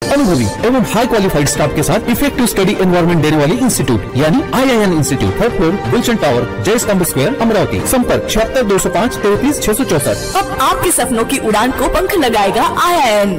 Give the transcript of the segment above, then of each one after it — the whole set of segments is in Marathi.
अनुभवी एवं हाई क्वालिफाइड स्टाफ के साथ इफेक्टिव स्टडी एनवायरमेंट देने वाली इंस्टीट्यूट यानी IIN institute, 3rd floor, Gulshan tower, Jai Stambh square, Amravati. संपर्क 76 205 33 664। अब आपके सपनों की उड़ान को पंख लगाएगा IIN।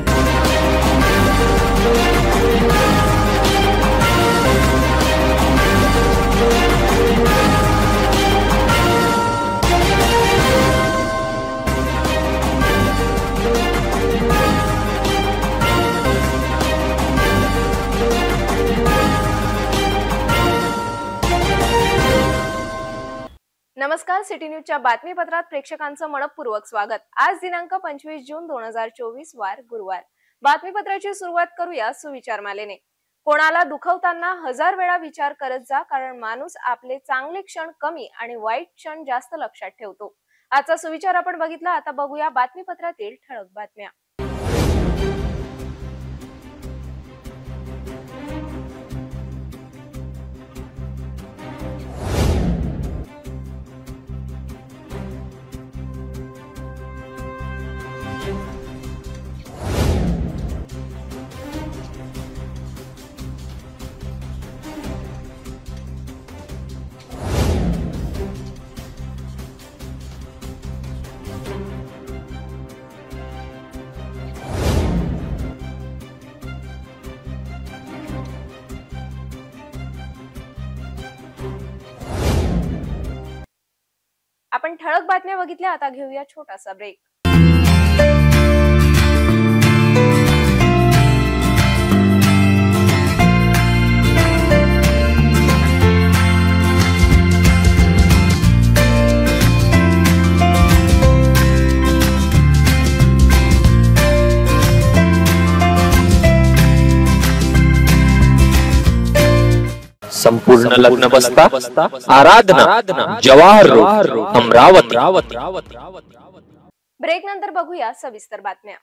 नमस्कार, सिटी न्यूजच्या बातमीपत्रात प्रेक्षकांचं मनपूर्वक स्वागत। आज दिनांक 25 जून 2024 वार गुरुवार। बातमीपत्राची सुरुवात करूया सुविचार मालेने। कोणाला दुखवताना 1000 वेळा विचार करत जा, कारण माणूस आपले चांगले क्षण कमी आणि वाईट क्षण जास्त लक्षात ठेवतो। आजचा सुविचार आपण बघितला, आता बघूया बातमीपत्रातील ठळक बातम्या। आपण ठळक बातम्या बघितल्या, आता घेऊया छोटासा ब्रेक। संपूर्ण लग्न बसता आराधना जवाहर रोड अमरावती। ब्रेक नंतर बघूया सविस्तर बातम्या।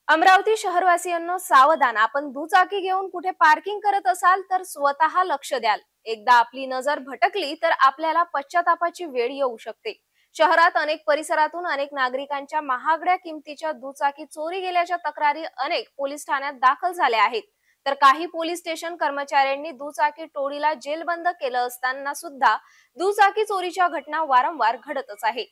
अमरावती शहरवासियांनो सावधान, आपण दुचाकी घेऊन कुठे पार्किंग करत असाल तर स्वतः लक्ष द्याल। एकदा आपली नजर भटकली तर आपल्याला पश्चातापाची वेळ येऊ शकते। शहरात अनेक परिसरातून अनेक नागरिकांच्या महागड्या किमतीच्या दुचाकी चोरी गेल्याच्या तक्रारी अनेक पोलीस ठाण्यात दाखल झाल्या आहेत। तर काही पोलीस स्टेशन कर्मचाऱ्यांनी दुचाकी टोळीला जेलबंद केलं असताना सुद्धा दुचाकी चोरीच्या घटना वारंवार घडतच आहे।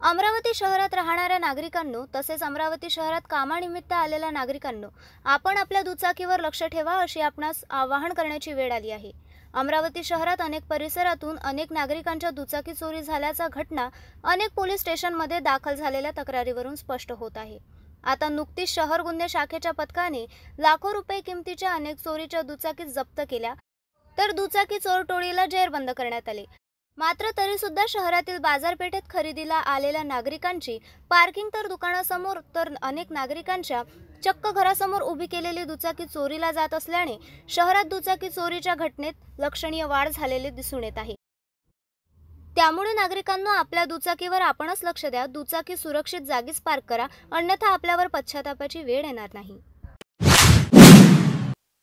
अमरावती शहरात राहणाऱ्या नागरिकांनो तसेच अमरावती शहरात कामानिमित्त आलेल्या नागरिकांनो, आपण आपल्या दुचाकीवर लक्ष ठेवा अशी आपणास आवाहन करण्याची वेळ आली आहे। अमरावती शहरात अनेक परिसरातून अनेक नागरिकांच्या दुचाकी चोरी झाल्याच्या घटना अनेक पोलीस स्टेशनमध्ये दाखल झालेल्या तक्रारीवरून स्पष्ट होत आहे। आता नुकतीच शहर गुन्हे शाखेच्या पथकाने लाखो रुपये किमतीच्या अनेक चोरीच्या दुचाकी जप्त केल्या, तर दुचाकी चोर टोळीला जेरबंद करण्यात आले। मात्र तरी सुद्धा शहरातील बाजारपेठेत खरेदीला आलेल्या नागरिकांची पार्किंग तर दुकानासमोर तर अनेक नागरिकांच्या चक्क घरासमोर उभी केलेली दुचाकी चोरीला जात असल्याने शहरात दुचाकी चोरीच्या घटनेत लक्षणीय वाढ झालेली दिसून येत आहे। त्यामुळे नागरिकांना आपल्या दुचाकीवर आपणच लक्ष द्या, दुचाकी सुरक्षित जागीच पार्क करा, अन्यथा आपल्यावर पश्चातापाची वेळ येणार नाही।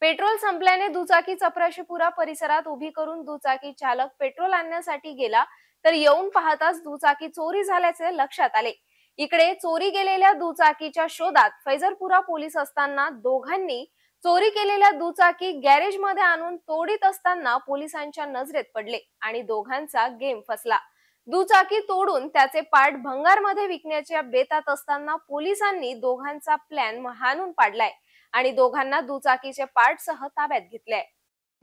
पेट्रोल संपल्याने दुचाकी चपराशीपुरा परिसरात उभी करून दुचाकी चालक पेट्रोल आणण्यासाठी गेला, तर येऊन पाहताच दुचाकी चोरी झाल्याचे लक्षात आले। इकडे चोरी गेलेल्या दुचाकीच्या शोधात फैजरपुरा पोलीस असताना दोघांनी चोरी केलेल्या दुचाकी गॅरेज मध्ये आणून तोडीत असताना पोलिसांच्या नजरेत पडले आणि दोघांचा गेम फसला। दुचाकी तोडून त्याचे पार्ट भंगारमध्ये विकण्याच्या बेतात असताना पोलिसांनी दोघांचा प्लॅन हाणून पाडलाय आणि दोघांना दुचाकीचे पार्ट सह ताब्यात घेतले।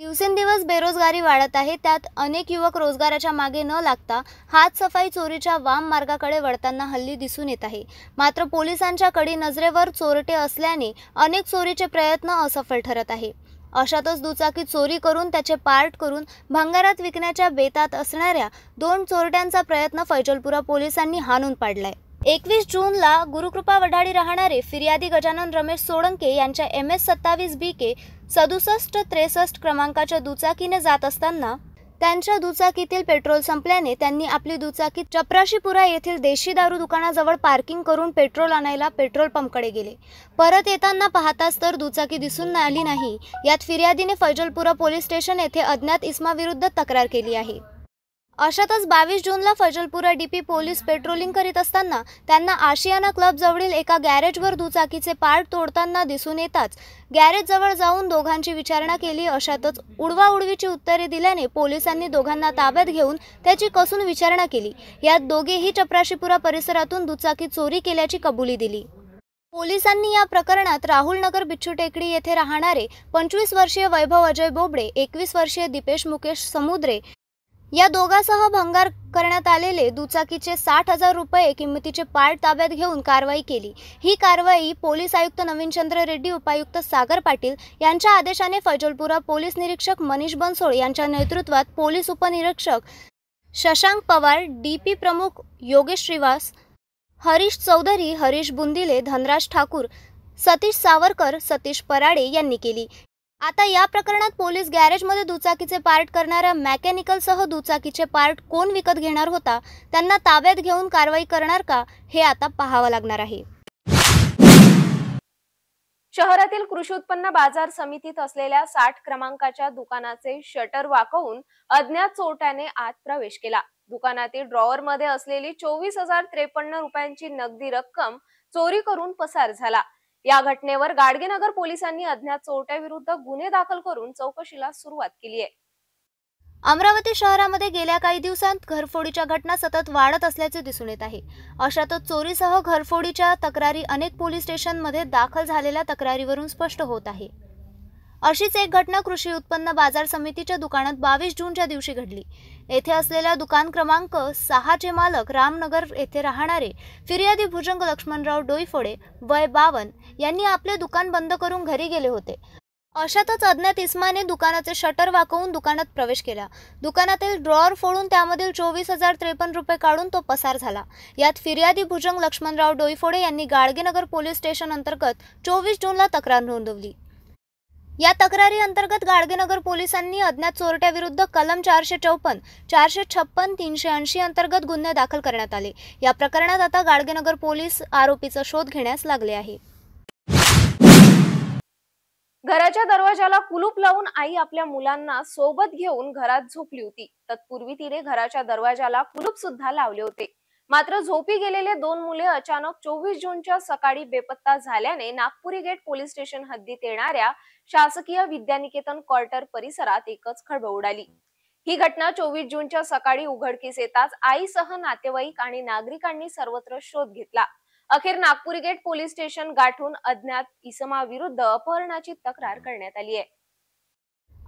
दिवसेंदिवस बेरोजगारी वाढत आहे, त्यात अनेक युवक रोजगाराच्या मागे न लागता हात सफाई चोरीच्या वाम मार्गाकडे वळताना हल्ली दिसून येत आहे। मात्र पोलिसांच्या कडी नजरेवर चोरटे असल्याने अनेक चोरीचे प्रयत्न असफल ठरत आहे। अशातच दुचाकी चोरी करून त्याचे पार्ट करून भंगारात विकण्याच्या बेतात असणाऱ्या 2 चोरट्यांचा प्रयत्न फैजलपुरा पोलिसांनी हाणून पाडलाय। 21 जूनला गुरुकृपा वढाडी राहणारे फिर्यादी गजानन रमेश सोळंके यांच्या MS 27 BK 6763 क्रमांकाच्या दुचाकीने जात असताना त्यांच्या दुचाकीतील पेट्रोल संपल्याने त्यांनी आपली दुचाकी चपराशीपुरा येथील देशी दारू दुकानाजवळ पार्किंग करून पेट्रोल आणायला पेट्रोल पंपकडे गेले। परत येताना पाहताच तर दुचाकी दिसून आली नाही। यात फिर्यादीने फैजलपुरा पोलीस स्टेशन येथे अज्ञात इसमाविरुद्ध तक्रार केली आहे। अशातच 22 जूनला फजलपुरा डीपी पोलीस पेट्रोलिंग करीत असताना त्यांना आशियाना क्लब जवळील एका गॅरेजवर दुचाकीचे पार्ट तोडताना दिसून येताच गॅरेज जवळ जाऊन दोघांची विचारणा केली। अशातच उडवाउडवीची उत्तरे दिल्याने पोलिसांनी दोघांना ताब्यात घेऊन त्याची कसून विचारणा केली। यात दोघेही चपराशीपुरा परिसरातून दुचाकी चोरी केल्याची कबुली दिली। पोलिसांनी या प्रकरणात राहुलनगर बिच्छू टेकडी येथे राहणारे 25 वर्षीय वैभव अजय बोबडे, 21 वर्षीय दीपेश मुकेश समुद्रे या दोघांसह भंगार करण्यात आलेले दुचाकीचे 60,000 रुपये किमतीचे पार्ट ताब्यात घेऊन कारवाई केली। ही कारवाई पोलीस आयुक्त नवीनचंद्र रेड्डी, उपायुक्त सागर पाटील यांच्या आदेशाने फजलपुरा पोलीस निरीक्षक मनीष बनसोड यांच्या नेतृत्वात पोलीस उपनिरीक्षक शशांक पवार, डीपी प्रमुख योगेश श्रीवास, हरीश चौधरी, हरीश बुंदिले, धनराज ठाकूर, सतीश सावरकर, सतीश पराडे यांनी केली। आता या प्रकरणात पोलीस गॅरेजमध्ये दुचाकीचे पार्ट करणाऱ्या मेकॅनिकलसह दुचाकीचे पार्ट कोण विकत घेणार होता, त्यांना ताब्यात घेऊन कारवाई करणार का, हे आता पाहावं लागणार आहे। शहरातील कृषी उत्पन्न बाजार समितीत असलेल्या 60 क्रमांकाच्या दुकानाचे शटर वाकवून अज्ञात चोरट्याने आत प्रवेश केला। दुकानातील ड्रॉवर मध्ये असलेली 24,053 रुपयांची नगदी रक्कम चोरी करून पसार झाला। या घटनेवर गाडगेनगर पोलिसांनी अज्ञात चोरट्याविरुद्ध गुन्हे दाखल करून चौकशीला सुरुवात केली आहे। अमरावती शहरामध्ये गेल्या काही दिवसांत घरफोडीच्या घटना सतत वाढत असल्याचे दिसून येत आहे। अशातच चोरीसह घरफोडीच्या तक्रारी अनेक पोलीस स्टेशनमध्ये दाखल झालेल्या तक्रारीवरून स्पष्ट होत आहे। अशीच एक घटना कृषी उत्पन्न बाजार समितीच्या दुकानात 22 जूनच्या दिवशी घडली। येथे असलेल्या दुकान क्रमांक 6 चे मालक रामनगर येथे राहणारे फिर्यादी भुजंग लक्ष्मणराव डोईफोडे, वय 52 यांनी आपले दुकान बंद करून घरी गेले होते। अशातच अज्ञात इसमाने दुकानाचे शटर वाकवून दुकानात प्रवेश केला। दुकानातील ड्रॉवर फोडून त्यामधील 24,053 रुपये काढून तो पसार झाला। यात फिर्यादी भुजंग लक्ष्मणराव डोईफोडे यांनी गाडगेनगर पोलीस स्टेशन अंतर्गत 24 जूनला तक्रार नोंदवली। या तक्रारी अंतर्गत गाडगेनगर पोलिसांनी अज्ञात चोरट्याविरुद्ध कलम 454, 456, 380 अंतर्गत गुन्हे दाखल करण्यात आले। या प्रकरणात आता गाडगेनगर पोलीस आरोपीचा शोध घेण्यास लागले आहे। घराच्या दरवाजाला कुलूप लावून आई आपल्या मुलांना सोबत घेऊन घरात झोपली होती। तत्पूर्वी तिने घराच्या दरवाजाला कुलूप सुद्धा लावले होते। मात्र झोपी गेलेले 2 मुले अचानक 24 जूनच्या सकाळी बेपत्ता झाल्याने नागपुरी गेट पोलीस स्टेशन हद्दीत येणाऱ्या शासकीय विद्यानिकेतन क्वार्टर परिसरात एकच खळबळ उडाली। ही घटना 24 जूनच्या सकाळी उघडकीस येताच आईसह नातेवाईक आणि नागरिकांनी सर्वत्र शोध घेतला। अखेर नागपुरी गेट पोलीस स्टेशन गाठून अज्ञात इसमाविरुद्ध अपहरणाची तक्रार करण्यात आली आहे।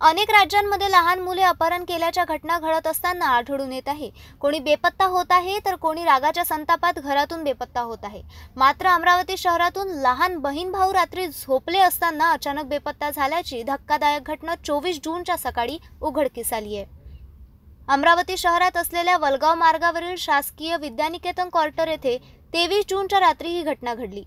अनेक राज्यांमध्ये लहान मुले अपहरण केल्याच्या घटना घडत असताना आढळून येत आहे। कोणी बेपत्ता होत आहे तर कोणी रागाच्या संतापात घरातून बेपत्ता होत आहे। मात्र अमरावती शहरातून लहान बहीण भाऊ रात्री झोपले असताना अचानक बेपत्ता झाल्याची धक्कादायक घटना 24 जूनच्या सकाळी उघडकीस आली आहे। अमरावती शहरात असलेल्या वलगाव मार्गावरील शासकीय विद्यानिकेतन क्वार्टर येथे 23 जूनच्या रात्री ही घटना घडली।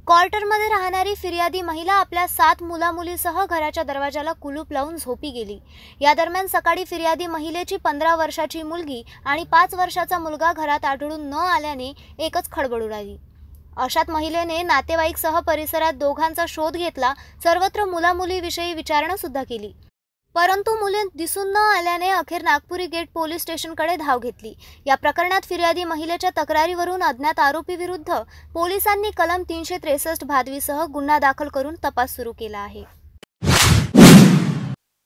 क्वार्टरमध्ये राहणारी फिर्यादी महिला आपल्या 7 मुलामुलीसह घराच्या दरवाजाला कुलूप लावून झोपी गेली। या दरम्यान सकाळी फिर्यादी महिलेची 15 वर्षाची मुलगी आणि 5 वर्षाचा मुलगा घरात आढळून न आल्याने एकच खळबळ उडाली। अशात महिलेने नातेवाईकसह परिसरात दोघांचा शोध घेतला। सर्वत्र मुलामुलीविषयी विचारणा सुद्धा केली, परंतु मुले दिसून न आल्याने अखेर नागपुरी गेट पोलीस स्टेशनकडे धाव घेतली। या प्रकरणात फिर्यादी महिलेच्या तक्रारीवरून अज्ञात आरोपी विरुद्ध पोलिसांनी कलम 363 भादवीसह गुन्हा दाखल करून तपास सुरू केला आहे।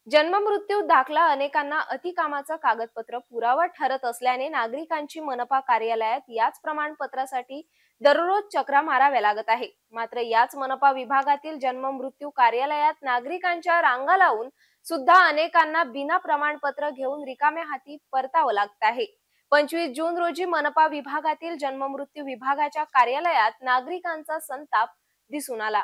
जन्म मृत्यू दाखला अनेकांना अतिकामाचा कागदपत्र पुरावा ठरत असल्याने नागरिकांची मनपा कार्यालयात याच प्रमाणपत्रासाठी दररोज चक्रा माराव्या लागत आहे। मात्र याच मनपा विभागातील जन्म मृत्यू कार्यालयात नागरिकांच्या रांगा लावून सुद्धा अनेकांना बिना प्रमाणपत्र घेऊन रिकाम्या हाती परतावं लागत आहे। 25 जून रोजी मनपा विभागातील जन्म मृत्यू विभागाच्या कार्यालयात नागरिकांचा संताप दिसून आला।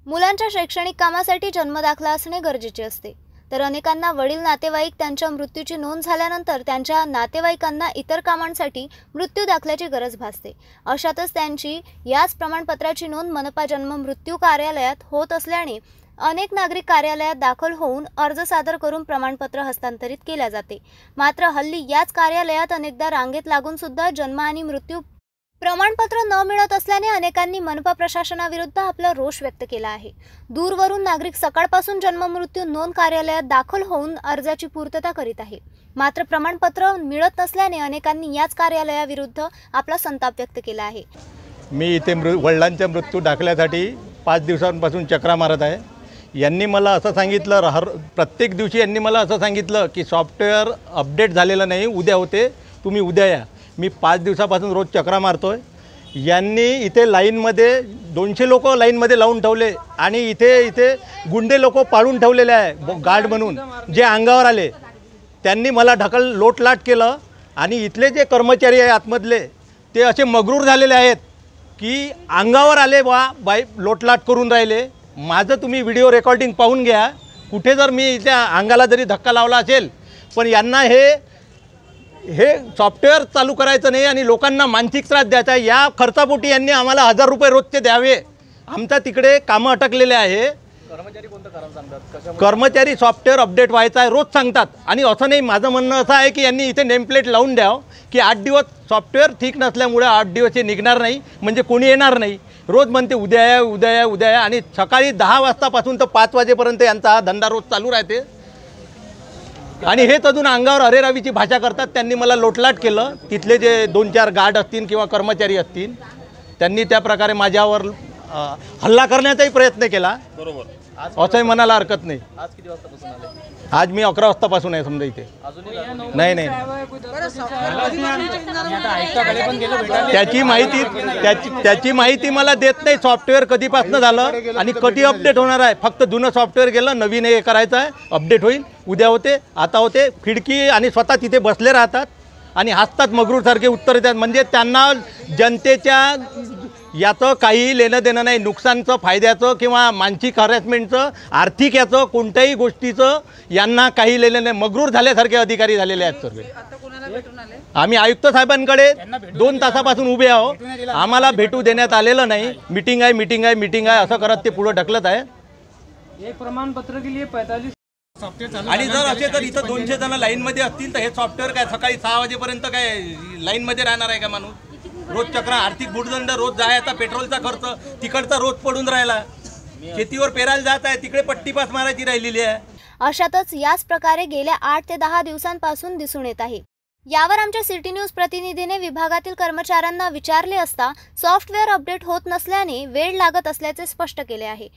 मुलांच्या शैक्षणिक कामासाठी जन्म दाखला असणे गरजेचे असते, तर अनेकांना वडील नातेवाईक त्यांच्या मृत्यूची नोंद झाल्यानंतर त्यांच्या नातेवाईकांना इतर कामांसाठी मृत्यू दाखल्याची गरज भासते। अशातच त्यांची याच प्रमाणपत्राची नोंद मनपा जन्म मृत्यू कार्यालयात होत असल्याने अनेक नागरिक कार्यालयात दाखल होऊन अर्ज सादर करून प्रमाणपत्र हस्तांतरित केले जाते। मात्र हल्ली याच कार्यालयात अनेकदा रांगेत लागून सुद्धा जन्म आणि मृत्यू प्रमाणपत्र न मिळत असल्याने अनेकांनी मनपा प्रशासनाविरुद्ध आपला रोष व्यक्त केला आहे। दूरवरून नागरिक सकाळपासून जन्म मृत्यू नोंद कार्यालयात दाखल होऊन अर्जाची पूर्तता करीत आहे। मात्र प्रमाणपत्र मिळत नसल्याने अनेकांनी याच कार्यालयाविरुद्ध आपला संताप व्यक्त केला आहे. मी इथे वडिलांच्या मृत्यू दाखल्यासाठी 5 दिवसांपासून चक्रा मारत आहे. यांनी मला असं सांगितलं, प्रत्येक दिवशी यांनी मला असं सांगितलं की सॉफ्टवेअर अपडेट झालेलं नाही, उद्या होते, तुम्ही उद्या या. मी 5 दिवसापासून रोज चक्रा मारतो आहे. यांनी इथे लाईनमध्ये 200 लोक लाईनमध्ये लावून ठेवले आणि इथे गुंडे लोक पाळून ठेवलेले आहे गार्ड म्हणून. जे अंगावर आले त्यांनी मला लोटलाट केलं आणि इथले जे कर्मचारी आहे आतमधले ते असे मगरूर झालेले आहेत की अंगावर आले बाई लोटलाट करून राहिले. माझं तुम्ही व्हिडिओ रेकॉर्डिंग पाहून घ्या. कुठे जर मी त्या अंगाला जरी धक्का लावला असेल, पण यांना हे सॉफ्टवेअर चालू करायचं नाही आणि लोकांना मानसिक त्रास द्यायचा. या खर्चापोटी यांनी आम्हाला 1000 रुपये रोजचे द्यावे. आमच्या तिकडे कामं अटकलेले आहे. कर्मचारी सॉफ्टवेअर अपडेट व्हायचा आहे रोज सांगतात. आणि असं नाही, माझं म्हणणं असं आहे की यांनी इथे नेमप्लेट लावून द्यावं की 8 दिवस सॉफ्टवेअर ठीक नसल्यामुळे 8 दिवस हे निघणार नाही, म्हणजे कोणी येणार नाही. रोज म्हणते उद्या या उद्या या उद्या या आणि सकाळी 10 वाजतापासून तर 5 वाजेपर्यंत यांचा हा धंदा रोज चालू राहते. आणि हेच अजून अंगावर अरेरावीची भाषा करतात. त्यांनी मला लोटलाट केलं. तिथले जे 2-4 गार्ड असतील किंवा कर्मचारी असतील त्यांनी त्या प्रकारे माझ्यावर हल्ला करण्याचाही प्रयत्न केला. बरोबर, असंही म्हणायला हरकत नाही. आज किती वाजतापासून आले? आज मी 11 वाजतापासून आहे समजा इथे. नाही त्याची माहिती मला देत नाही. सॉफ्टवेअर कधीपासून झालं आणि कधी अपडेट होणार आहे. फक्त जुनं सॉफ्टवेअर गेलं, नवीन हे करायचं आहे, अपडेट होईल, उद्या होते, आता होते. खिडकी आणि स्वतः तिथे बसले राहतात आणि हसतात मगरूरसारखे उत्तर देतात. म्हणजे त्यांना जनतेच्या याचं काही लेणं देणं नाही. नुकसानचं, फायद्याचं किंवा मानसिक हॅरेसमेंटचं, आर्थिक याचं कोणत्याही गोष्टीचं यांना काही लेणं नाही. मगरूर झाल्यासारखे अधिकारी झालेले आहेत सर्व. आम्ही आयुक्त साहेबांकडे 2 तासापासून उभे आहोत. आम्हाला भेटू देण्यात आलेलं नाही. मीटिंग आहे असं करत ते पुढे ढकलत आहे. एक प्रमाणपत्र के लिए 45 आणि जर असे तर इथं 200 जण लाईनमध्ये असतील तर हे सॉफ्टवेअर काय सकाळी 6 वाजेपर्यंत काय लाईनमध्ये राहणार आहे का माणूस? रोज चक्रा, आर्थिक भूर्दंड, रोज जायचा पेट्रोलचा खर्च तिकडचा रोज पडून राहिला. शेतीवर पेरायला जात आहे, तिकडे पट्टीपास मारायची राहिलेली आहे. अशातच याच प्रकारे गेल्या 8 ते 10 दिवसांपासून दिसून येत आहे. यावर आमच्या सिटी न्यूज प्रतिनिधीने विभागातील कर्मचाऱ्यांना विचारले असता सॉफ्टवेअर अपडेट होत नसल्याने वेळ लागत असल्याचे स्पष्ट केले आहे.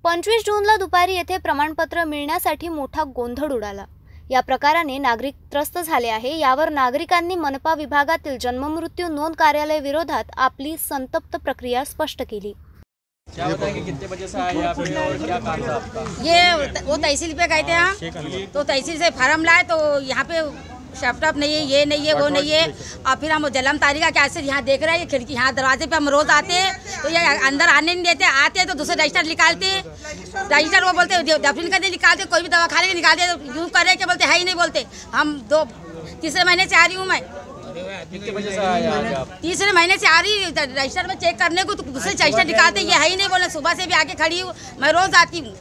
25 जूनला दुपारी येथे प्रमाणपत्र मिळण्यासाठी मोठा गोंधळ उडाला. या प्रकाराने नागरिक त्रस्त झाले आहे. यावर नागरिकांनी मनपा विभागातील जन्ममृत्यू नोंद कार्यालय विरोधात आपली संतप्त प्रक्रिया स्पष्ट केली. क्या बताएंगे कितने बजे से आए आप और क्या काम था आपका? ये वो तहसील पे गए थे हम, तो तहसील से फार्म लाए तो यहाँ पे लैपटॉप नहीं है, ये नहीं है, वो नहीं है. और फिर हम जलम तारीखा कैसे यहाँ देख रहे हैं, खिड़की यहाँ दरवाजे पे हम रोज आते हैं तो ये अंदर आने नहीं देते. आते हैं तो दूसरे रजिस्टर निकालते, रजिस्टर वो बोलते दफन करने निकालते, कोई भी दवा खाने के निकालते, यूँ करे कि बोलते है ही नहीं बोलते. हम 3 महीने से आ रही हूँ मैं. कितने बजे से आए आज आप? 3 महीने से आ रही रजिस्टर में चेक करने को, तो दूसरे रजिस्टर निकालते, ये है ही नहीं बोले. सुबह से भी आके खड़ी हूँ, मैं रोज आती हूँ.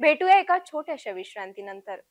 भेटूया एका छोट्याशा विश्रांतीनंतर.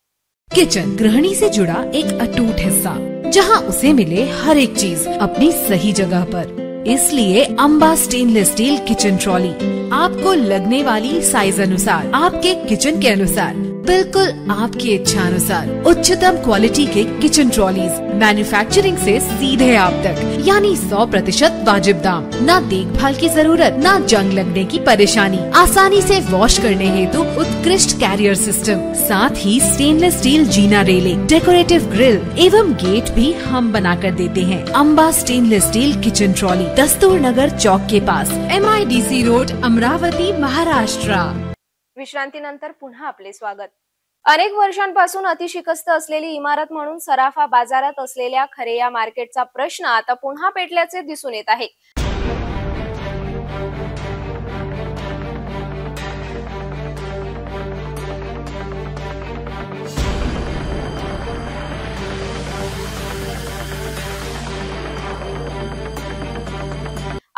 किचन गृहिणी से जुड़ा एक अटूट हिस्सा, जहां उसे मिले हर एक चीज अपनी सही जगह पर. इसलिए Amba stainless steel kitchen trolley आपको लगने वाली साइज अनुसार, आपके किचन के अनुसार, बिल्कुल आपकी इच्छा अनुसार उच्चतम क्वालिटी के किचन ट्रॉलीज मैन्युफैक्चरिंग से सीधे आप तक, यानी 100% वाजिब दाम. ना देखभाल की जरूरत, ना जंग लगने की परेशानी. आसानी से वॉश करने हेतु उत्कृष्ट कैरियर सिस्टम, साथ ही स्टेनलेस स्टील जीना रेलिंग, डेकोरेटिव ग्रिल एवं गेट भी हम बना कर देते हैं. Amba stainless steel kitchen trolley, Dastur Nagar चौक के पास, MIDC रोड, अमरावती, महाराष्ट्र. विश्रांतीनंतर पुन्हा आपले स्वागत. अनेक वर्षांपासून अतिशिकस्त असलेली इमारत म्हणून सराफा बाजारात असलेल्या खरेया मार्केटचा प्रश्न आता पुन्हा पेटल्याचे दिसून येत आहे.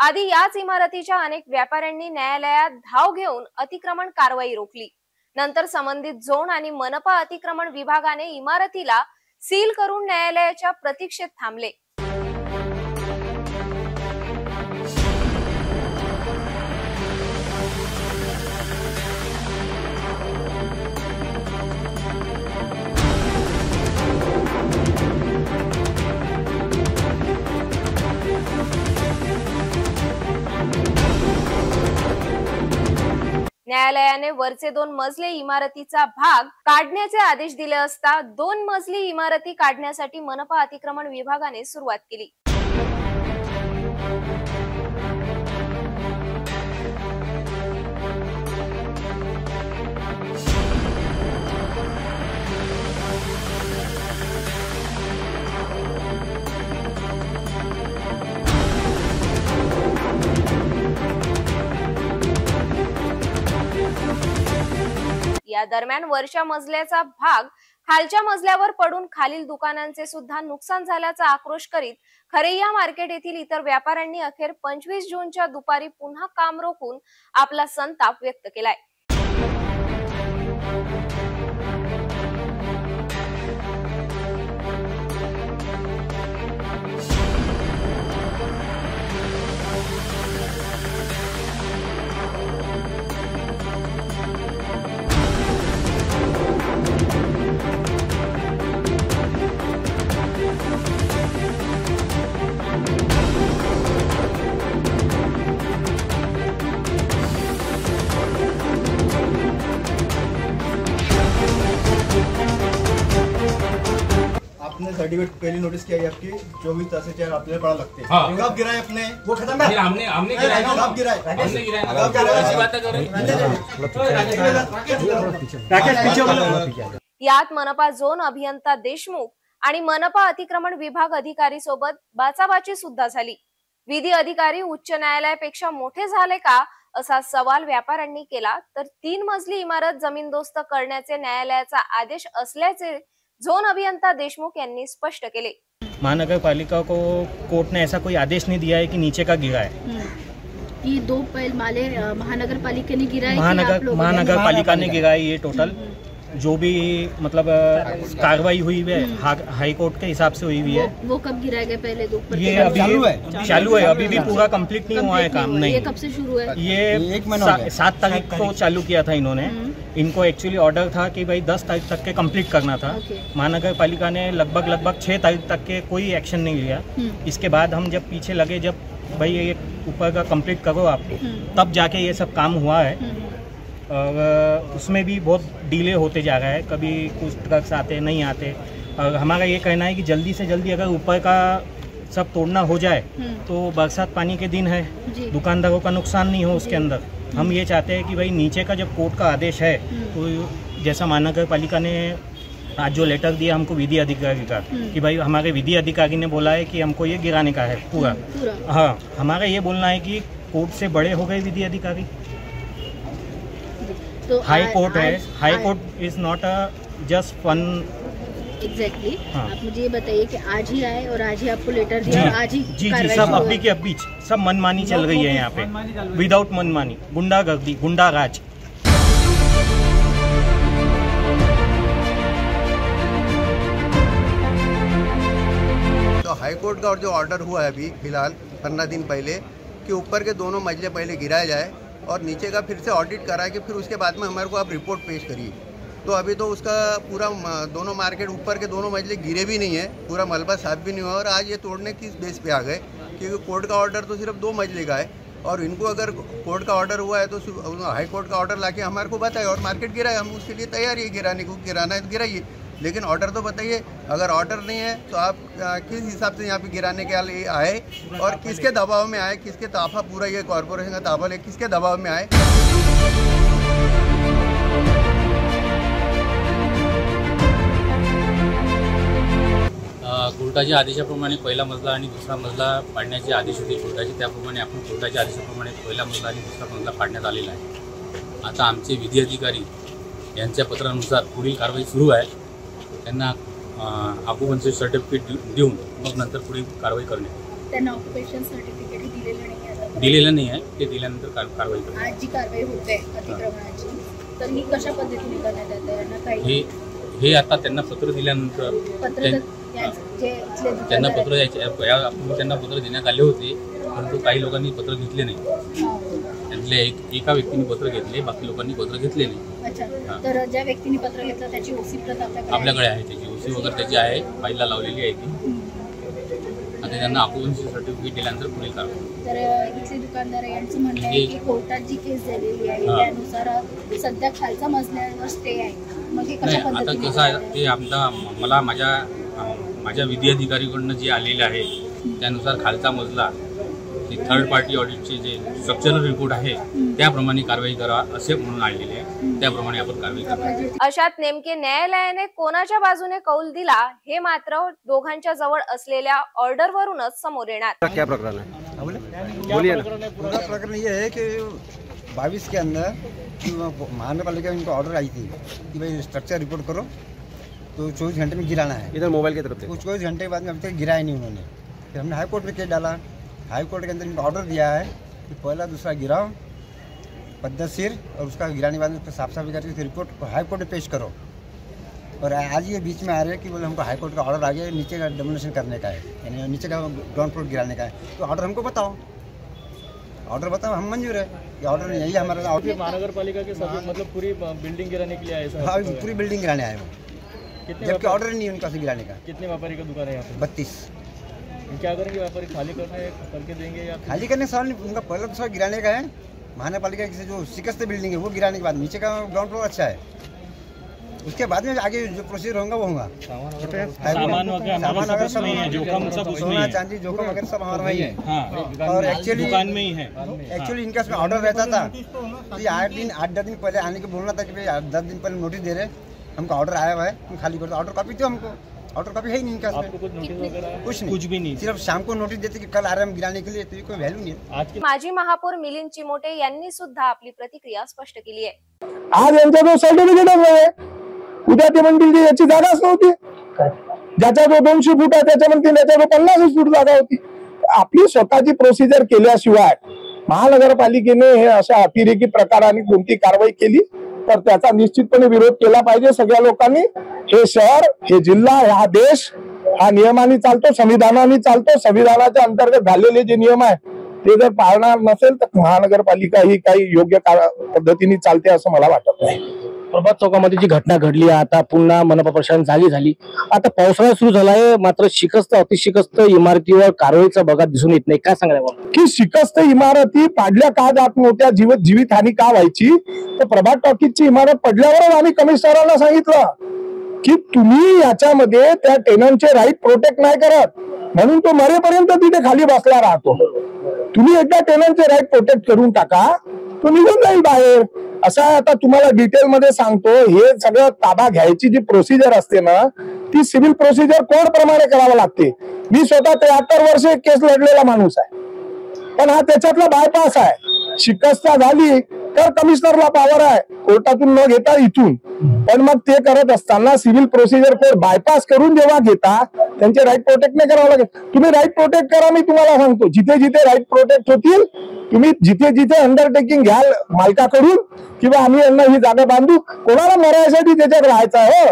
आधी याच इमारतीच्या अनेक व्यापाऱ्यांनी न्यायालयात धाव घेऊन अतिक्रमण कारवाई रोखली. नंतर संबंधित झोन आणि मनपा अतिक्रमण विभागाने इमारतीला सील करून न्यायालयाच्या प्रतीक्षेत थांबले. न्यायालयाने वरचे 2 मजले इमारतीचा भाग काढण्याचे आदेश दिले असता 2 मजली इमारती काढण्यासाठी मनपा अतिक्रमण विभागाने सुरुवात केली. या दरम्यान वरच्या मजल्याचा भाग खालच्या मजल्यावर पडून खालील दुकानांचे सुद्धा नुकसान झाल्याचा आक्रोश करीत खरैया मार्केट येथील इतर व्यापाऱ्यांनी अखेर 25 जूनच्या दुपारी पुन्हा काम रोखून आपला संताप व्यक्त केलाय. आपने सर्टिफिकेट पहली नोटिस किया है आपकी 24 तास से चार आपने पड़ा लगते हैं. कब गिरा है आपने? वो खत्म है. हमने गिरा है. कब गिरा है? हमने गिरा है. कब गिरा है? ऐसी बातें कर रहे हैं. यात मनपा झोन अभियंता देशमुख आणि मनपा अतिक्रमण विभाग अधिकारी सोबत बाचाबाची सुद्धा झाली. विधी अधिकारी उच्च न्यायालयापेक्षा मोठे झाले का असा सवाल व्यापाऱ्यांनी केला तर 3 मजली इमारत जमीनदोस्त करण्याचे न्यायालयाचा आदेश असल्याचे झोन अभियंता देशमुख यांनी स्पष्ट केले. महानगर पालिका को कोर्ट ने ऐसा कोई आदेश नहीं दिया है कि नीचे का गिरा है. ये 2 माले महानगर पालिका ने गिरा है. महानगर पालिका ने गिरा है. ये टोटल जो भी मतलब कार्रवाई हुई है हाई कोर्ट के हिसाब से हुई है. वो कब गिराया गया? पहले 2 ये अभी चालू है. अभी भी पूरा कंप्लीट नहीं हुआ है काम. नहीं. ये कब से शुरू है? ये 7 तारीख को चालू किया था इन्होंने. इनको एक्चुअली ऑर्डर था कि भाई 10 तारीख तक के कंप्लीट करना था. महानगर पालिका ने लगभग 6 तारीख तक के कोई एक्शन नहीं लिया. इसके बाद हम जब पीछे लगे, जब भाई ये ऊपर का कंप्लीट करो आप, तब जाके ये सब काम हुआ है. और उसमें भी बहुत डिले होते जा रहा है. कभी कुछ ट्रक्स आते नहीं आते. और हमारा ये कहना है कि जल्दी से जल्दी अगर ऊपर का सब तोड़ना हो जाए तो बरसात पानी के दिन है, दुकानदारों का नुकसान नहीं हो उसके अंदर. हम ये चाहते हैं कि भाई नीचे का जब कोर्ट का आदेश है तो जैसा महानगर पालिका ने आज जो लेटर दिया हमको विधि अधिकारी का कि भाई हमारे विधि अधिकारी ने बोला है कि हमको ये गिराने का है पूरा. हाँ, हमारा ये बोलना है कि कोर्ट से बड़े हो गए विधि अधिकारी. तो हाई कोर्ट है. High court is not a just fun. Exactly. आप मुझे ये बताइए कि आज ही आए और आज ही आपको लेटर दिया और आज ही जी सब अभी के अभी सब मनमानी चल रही है यहाँ पे. विदाउट मनमानी, गुंडागर्दी, गुंडाराज. तो हाई कोर्ट का और जो ऑर्डर हुआ है अभी फिलहाल 15 दिन पहले कि ऊपर के दोनों मजले पहले गिराया जाए और नीचे का फिर से ऑडिट कराए कि फिर उसके बाद में हमारे को आप रिपोर्ट पेश करिए. तो अभी तो उसका पूरा दोनों मार्केट ऊपर के दोनों मजले गिरे भी नहीं है, पूरा मलबा साफ भी नहीं हुआ. और आज ये तोड़ने किस बेस पे आ गए? क्योंकि कोर्ट का ऑर्डर तो सिर्फ 2 मजले का है और इनको अगर कोर्ट का ऑर्डर हुआ है तो हाई कोर्ट का ऑर्डर लाके हमारे को बताए और मार्केट गिराए. हम उसके लिए तैयार है गिराने को. गिराना है तो गिराइए, लेकिन ऑर्डर तो बताइए. अगर ऑर्डर नहीं है तो आप किस हिसाब से यहाँ पे गिराने के लिए आए और किसके दबाव में आए? किसके ताफा पूरा ये कॉर्पोरेशन का ताफा है, किसके दबाव में आए? कोर्टाच्या आदेशाप्रमाणे पहिला मजला आणि दुसरा मजला पाडण्याचे आदेश होते कोर्टाचे. त्याप्रमाणे आपण कोर्टाच्या आदेशाप्रमाणे पहिला मजला आणि दुसरा मजला पाडण्यात आलेला आहे. आता आमचे विधी अधिकारी यांच्या पत्रानुसार पुढील कारवाई सुरू आहे. त्यांना ऑक्युपन्सी सर्टिफिकेट देऊन मग नंतर पुढील कारवाई करणे. त्यांना ऑक्युपेशन सर्टिफिकेट दिलेलं नाही आहे. ते दिल्यानंतर कारवाई करणे. आज जी कारवाई होते अतिक्रमणाची तर ही कशा पद्धतीने करण्यात येते? काही हे आता त्यांना पत्र दिल्यानंतर त्यांना पत्र त्यांना पत्र देण्यात आले होते, परंतु काही लोकांनी पत्र घेतले नाही. त्यातल्या एका व्यक्तीने पत्र घेतले, बाकी लोकांनी पत्र घेतले नाही. तर ज्या व्यक्तीने पत्र घेतलं त्याची ओसी प्रत आपल्याकडे आहे. त्याची ओसी वगैरे त्याची आहे, फाईलला लावलेली आहे ती. आता त्यांना ऑक्युपन्सी सर्टिफिकेट दिल्यानंतर पुढील कारवाई. तर इथले दुकानदार यांचं म्हणणं आहे की कोर्टात जी केस झालेली आहे त्यानुसार सध्या खालच्या मजल्यावर स्टे आहे. मग हे कशा आता पद्धतीने कसं आहे ते मला माझ्या विधी अधिकारीकडून जे आलेले आहे त्यानुसार खालचा मजला थर्ड पार्टी ऑडिटचे जे स्ट्रक्चरल रिपोर्ट आहे त्याप्रमाणे कारवाई करा असे म्हणून आलेले आहे. त्याप्रमाणे आपण कारवाई करू. अशात नेमके न्यायालयाने कोणाच्या बाजूने कौल दिला हे मात्र दोघांच्या जवळ असलेल्या ऑर्डरवरूनच समोर येणार. क्या प्रकरण है? बोलिए ना. पूरा प्रकरण ये है कि 22 के अंदर महानगरपालिका में इनको ऑर्डर आई थी कि भाई स्ट्रक्चर रिपोर्ट करो तो 24 घंटे में गिराना है. इधर मोबाइल की तरफ से 24 घंटे के बाद में अभी तक गिराया नहीं उन्होंने. फिर हमने हाई कोर्ट में केस डाला. हाई कोर्ट के अंदर इनको ऑर्डर दिया है कि पहला दूसरा गिराओ पद्धतशीर और उसका गिराने के बाद उसको साफ साफ करके फिर रिपोर्ट हाई कोर्ट में पेश करो. और आज ये बीच में आ रहे हैं कि बोले हमको हाई कोर्ट का ऑर्डर आ गया नीचे का डेमोलिशन करने का है, यानी नीचे का ग्राउंड फ्लोर गिराने का है. तो ऑर्डर हमको बताओ, ऑर्डर बताओ, हम मंजूर है. ये ऑर्डर यही हमारा ऑर्डर. महानगर पालिका के सभी मतलब पूरी बिल्डिंग गिराने के लिए आए सर? हाँ, पूरी बिल्डिंग गिराने आए वो. जबकि ऑर्डर नहीं है उनका से गिराने का. कितने व्यापारी का दुकान है यहाँ पे? 32. क्या करेंगे व्यापारी? खाली करके देंगे या खाली करने का सवाल नहीं. उनका पहला दूसरा गिराने का है. महानगरपालिका की जो शिकस्त बिल्डिंग है वो गिराने के बाद नीचे का ग्राउंड फ्लोर अच्छा है. उसके बाद में आगे जो प्रोसीजर होगा वो होगा. सामान वगैरह सब जोखम सब सोना चांदी जोखम वगैरह सब हमारा वही है. हाँ, और एक्चुअली दुकान में ही है. एक्चुअली इनका इसमें ऑर्डर रहता था तो ये 8-10 दिन पहले आने को बोलना था कि भाई 10 दिन पहले नोटिस दे रहे, हमको ऑर्डर आया हुआ है, तुम खाली कर दो. ऑर्डर कॉपी दो हमको. ऑर्डर कॉपी है ही नहीं इनका. कुछ नहीं. सिर्फ शाम को नोटिस देते कि कल आ रहे हम गिराने के लिए, तो कोई वैल्यू नहीं. माजी महापौर मिलिंद चिमोटे यांनी सुद्धा आपली प्रतिक्रिया स्पष्ट केली आहे. आज यांच्याजवळ सर्टिफिकेटच नाही. उद्या ते म्हणतील की याची जागाच नव्हती. ज्याचा जो 200 फूट आहे त्याच्या म्हणतील याच्या 50 फूट जागा होती. आपली स्वतःची प्रोसिजर केल्याशिवाय महानगरपालिकेने हे अशा अतिरेकी प्रकाराने कोणती कारवाई केली तर त्याचा निश्चितपणे विरोध केला पाहिजे सगळ्या लोकांनी. हे शहर, हे जिल्हा, हा देश हा नियमाने चालतो, संविधानाने चालतो. संविधानाच्या अंतर्गत झालेले जे नियम आहे ते जर पाळणार नसेल तर महानगरपालिका ही काही योग्य पद्धतीने चालते असं मला वाटत नाही. प्रभात चौकामध्ये जी घटना घडली आता पुन्हा मनपा प्रशासन झाली. आता पावसाळा सुरू झालाय मात्र शिकस्त अतिशिकस्त इमारतीवर कारवाईचा बघा दिसून येत नाही. काय सांगायला की शिकस्त इमारती पाडल्या का जात नव्हत्या? जीवितहानी का व्हायची? तर प्रभात टॉकीजची इमारत पडल्यावरच आम्ही कमिशनरांना सांगितलं की तुम्ही याच्यामध्ये त्या टेनंटचे राईट प्रोटेक्ट नाही करत म्हणून तो मरेपर्यंत तिथे खाली बसला राहतो. तुम्ही एकदा टेनंटचे राईट प्रोटेक्ट करून टाका, तो निघून जाईल बाहेर. असं आता तुम्हाला डिटेल मध्ये सांगतो. हे सगळं ताबा घ्यायची जी प्रोसिजर असते ना ती सिव्हिल प्रोसिजर कोड प्रमाणे करावं लागते. मी स्वतः 73 वर्षे केस लढलेला माणूस आहे, पण हा त्याच्यातला बायपास आहे. शिकस्त झाली तर कमिशनरला पॉवर आहे कोर्टातून न घेता इथून. पण मग ते करत असताना सिव्हिल प्रोसिजर कोड बायपास करून जेव्हा घेता त्यांचे राईट प्रोटेक्ट नाही करावं लागेल. तुम्ही राईट प्रोटेक्ट करा. मी तुम्हाला सांगतो जिथे जिथे राईट प्रोटेक्ट होतील तुम्ही जिथे जिथे अंडरटेकिंग घ्याल मालकाकडून किंवा आम्ही यांना ही जागा बांधू. कोणाला मरायसाठी त्याच्यात राहायचं आहे?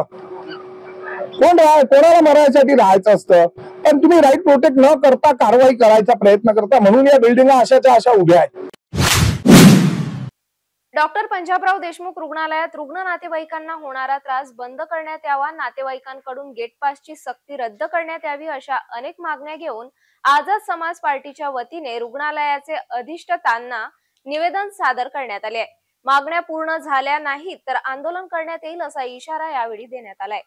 कोणाला मरायसाठी राहायचं असतं? पण तुम्ही राईट प्रोटेक्ट न करता कारवाई करायचा प्रयत्न करता म्हणून या बिल्डिंगा अशाच्या अशा उभ्या आहेत. डॉक्टर पंजाबराव देशमुख रुग्णालयात रुग्ण नातेवाईकांना होणारा त्रास बंद करण्यात यावा, नातेवाईकांकडून गेट पासची सक्ती रद्द करण्यात यावी अशा अनेक मागण्या घेऊन आझाद समाज पार्टीच्या वतीने रुग्णालयाचे अधिष्ठातांना निवेदन सादर करण्यात आले आहे. मागण्या पूर्ण झाल्या नाहीत तर आंदोलन करण्यात येईल असा इशारा यावेळी देण्यात आलाय.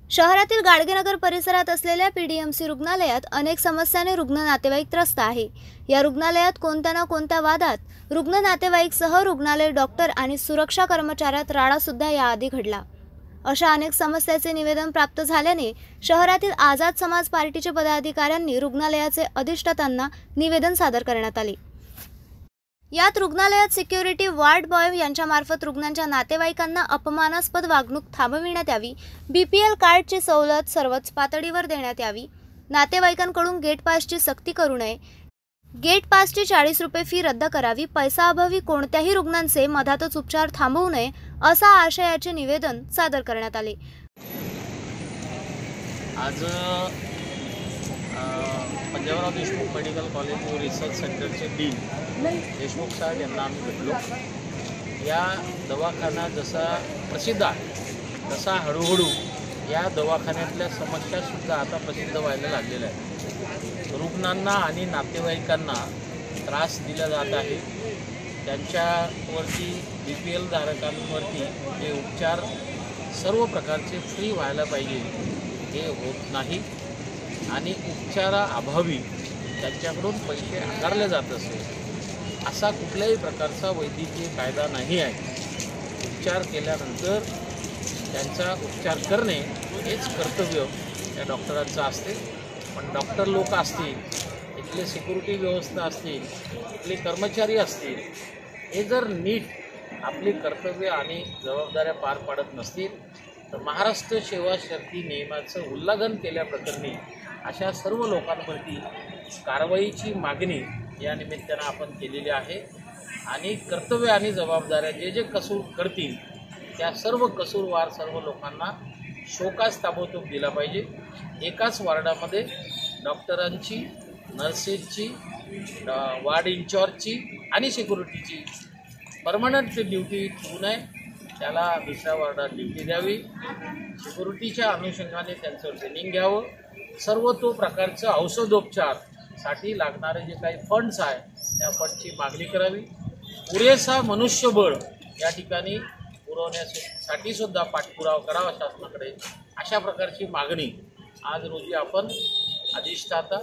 शहरातील गाडगेनगर परिसरात असलेल्या पीडीएमसी रुग्णालयात अनेक समस्यांनी रुग्ण नातेवाईक त्रस्त आहे. या रुग्णालयात कोणत्या ना कोणत्या वादात रुग्ण नातेवाईकसह रुग्णालय डॉक्टर आणि सुरक्षा कर्मचाऱ्यात राडा सुद्धा याआधी घडला. अशा अनेक समस्याचे निवेदन प्राप्त झाल्याने शहरातील आझाद समाज पार्टीचे पदाधिकाऱ्यांनी रुग्णालयाचे अधिष्ठातांना निवेदन सादर करण्यात आले. यात रुग्णालयात सिक्युरिटी वार्ड बॉय यांच्यामार्फत रुग्णांच्या नातेवाईकांना अपमानास्पद वागणूक थांबविण्यात यावी, बीपीएल कार्डची सवलत सर्वच पातळीवर देण्यात यावी, नातेवाईकांकडून गेट पासची सक्ती करू नये, गेट पासची 40 रुपये फी रद्द करावी, पैसाअभावी कोणत्याही रुग्णांचे मधातच उपचार थांबवू नये असा आशयाचे निवेदन सादर करण्यात आले. आज पंजाबराव देशमुख मेडिकल कॉलेज व रिसर्च सेंटरचे डीन देशमुख साहेब यांना आम्ही भेटलो. या दवाखाना जसा प्रसिद्ध आहे तसा हळूहळू या दवाखान्यातल्या समस्यासुद्धा आता प्रसिद्ध व्हायला लागलेल्या आहेत. रुग्णांना आणि नातेवाईकांना त्रास दिला जात आहे। त्यांच्यावरती BPL धारकांवरती जे उपचार सर्व प्रकारचे फ्री व्हायला पाहिजे हे होत नाही आणि उपचाराअभावी त्यांच्याकडून पैसे आकारले जात असेल असा कुठल्याही प्रकारचा वैद्यकीय कायदा नाही आहे। उपचार केल्यानंतर त्यांचा उपचार करणे हेच कर्तव्य या डॉक्टरांचं असते। पण डॉक्टर लोक असतील, इथले सिक्युरिटी व्यवस्था असतील, इथले कर्मचारी असतील, हे जर नीट आपली कर्तव्य आणि जबाबदाऱ्या पार पाडत नसतील तर महाराष्ट्र सेवा शर्ती नियमाचं उल्लंघन केल्याप्रकरणी अशा सर्व लोकांवरती कारवाईची मागणी या निमित्तानं आपण केलेली आहे आणि कर्तव्य आणि जबाबदाऱ्या जे कसूर करतील त्या सर्व कसूरवार सर्व लोकांना शोकास ताबडतोब दिला पाहिजे। एकाच वार्डामध्ये डॉक्टरांची, नर्सेसची, वार्ड इंचार्जची आणि सिक्युरिटीची परमनंट ड्युटी ठेवू नये, त्याला दुसऱ्या वार्डात ड्युटी द्यावी। सिक्युरिटीच्या अनुषंगाने त्यांचं ट्रेनिंग घ्यावं। सर्व तो प्रकारचं औषधोपचारसाठी लागणारे जे काही फंड्स आहे त्या फंडची मागणी करावी। पुरेसा मनुष्यबळ या ठिकाणी पुरवण्यासाठी सुद्धा पाठपुरावा करावा शासनाकडे, अशा प्रकारची मागणी आज रोजी आपण अधिष्ठाता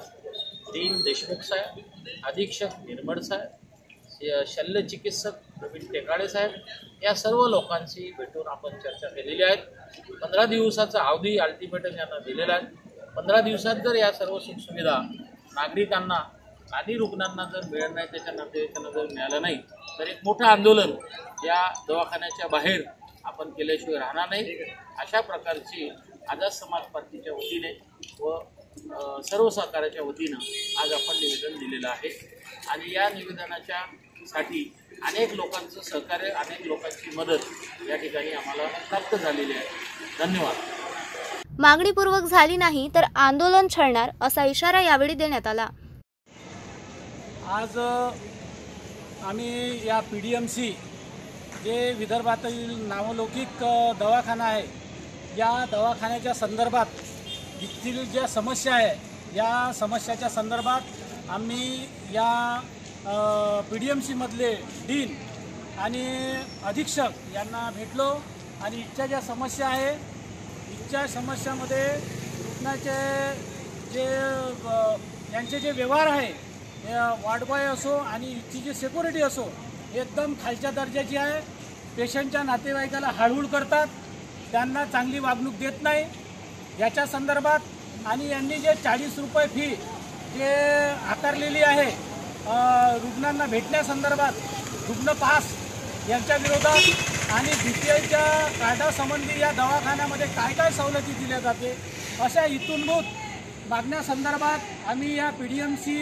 डीन देशमुख साहेब, अधीक्षक निर्मळ साहेब, शल्य चिकित्सक प्रवीण टेकाडे साहेब या सर्व लोकांशी भेटून आपण चर्चा केलेली आहे। 15 दिवसाचा अवधी अल्टिमेटम यांना दिलेला आहे। 15 दिवसात जर या सर्व सुखसुविधा नागरिकांना आणि रुग्णांना जर मिळत नाही, त्याच्या नातेवाईकांना जर मिळालं नाही तर एक मोठं आंदोलन या दवाखान्याच्या बाहेर आपण केल्याशिवाय राहणार नाही। अशा प्रकारची आझाद समाज पार्टीच्या वतीने व सर्व सहकार्याच्या वतीनं आज आपण निवेदन दिलेलं आहे आणि या निवेदनाच्या साठी अनेक लोकांचं सहकार्य, अनेक लोकांची मदत या ठिकाणी आम्हाला प्राप्त झालेली आहे। धन्यवाद। मागणीपूर्वक झाली नाही तर आंदोलन छळणार असा इशारा यावेळी देण्यात आला। आज आम्ही या PDMC जे विदर्भातील नावलौकिक दवाखाना आहे या दवाखान्याच्या संदर्भात इथील ज्या समस्या आहे या समस्याच्या संदर्भात आम्ही या PDMC मधले डीन आणि अधीक्षक यांना भेटलो आणि इथच्या ज्या समस्या आहे इथच्या समस्यामध्ये रुग्णाचे जे यांचे जे व्यवहार आहे वार्ड बॉय असो आणि इथची जी सिक्युरिटी असो एकदम खालच्या दर्जाची आहे। पेशंटच्या नातेवाईकाला हाळहूळ करतात, त्यांना चांगली वागणूक देत नाही याच्या संदर्भात आणि यांनी जे 40 रुपये फी जे आकारलेली आहे रुग्णांना भेटण्यासंदर्भात, रुग्ण पास यांच्या विरोधात आणि BPLच्या कार्डासंबंधी या दवाखान्यामध्ये काय काय सवलती दिल्या जाते अशा इतूनभूत मागण्यासंदर्भात आम्ही या PDMC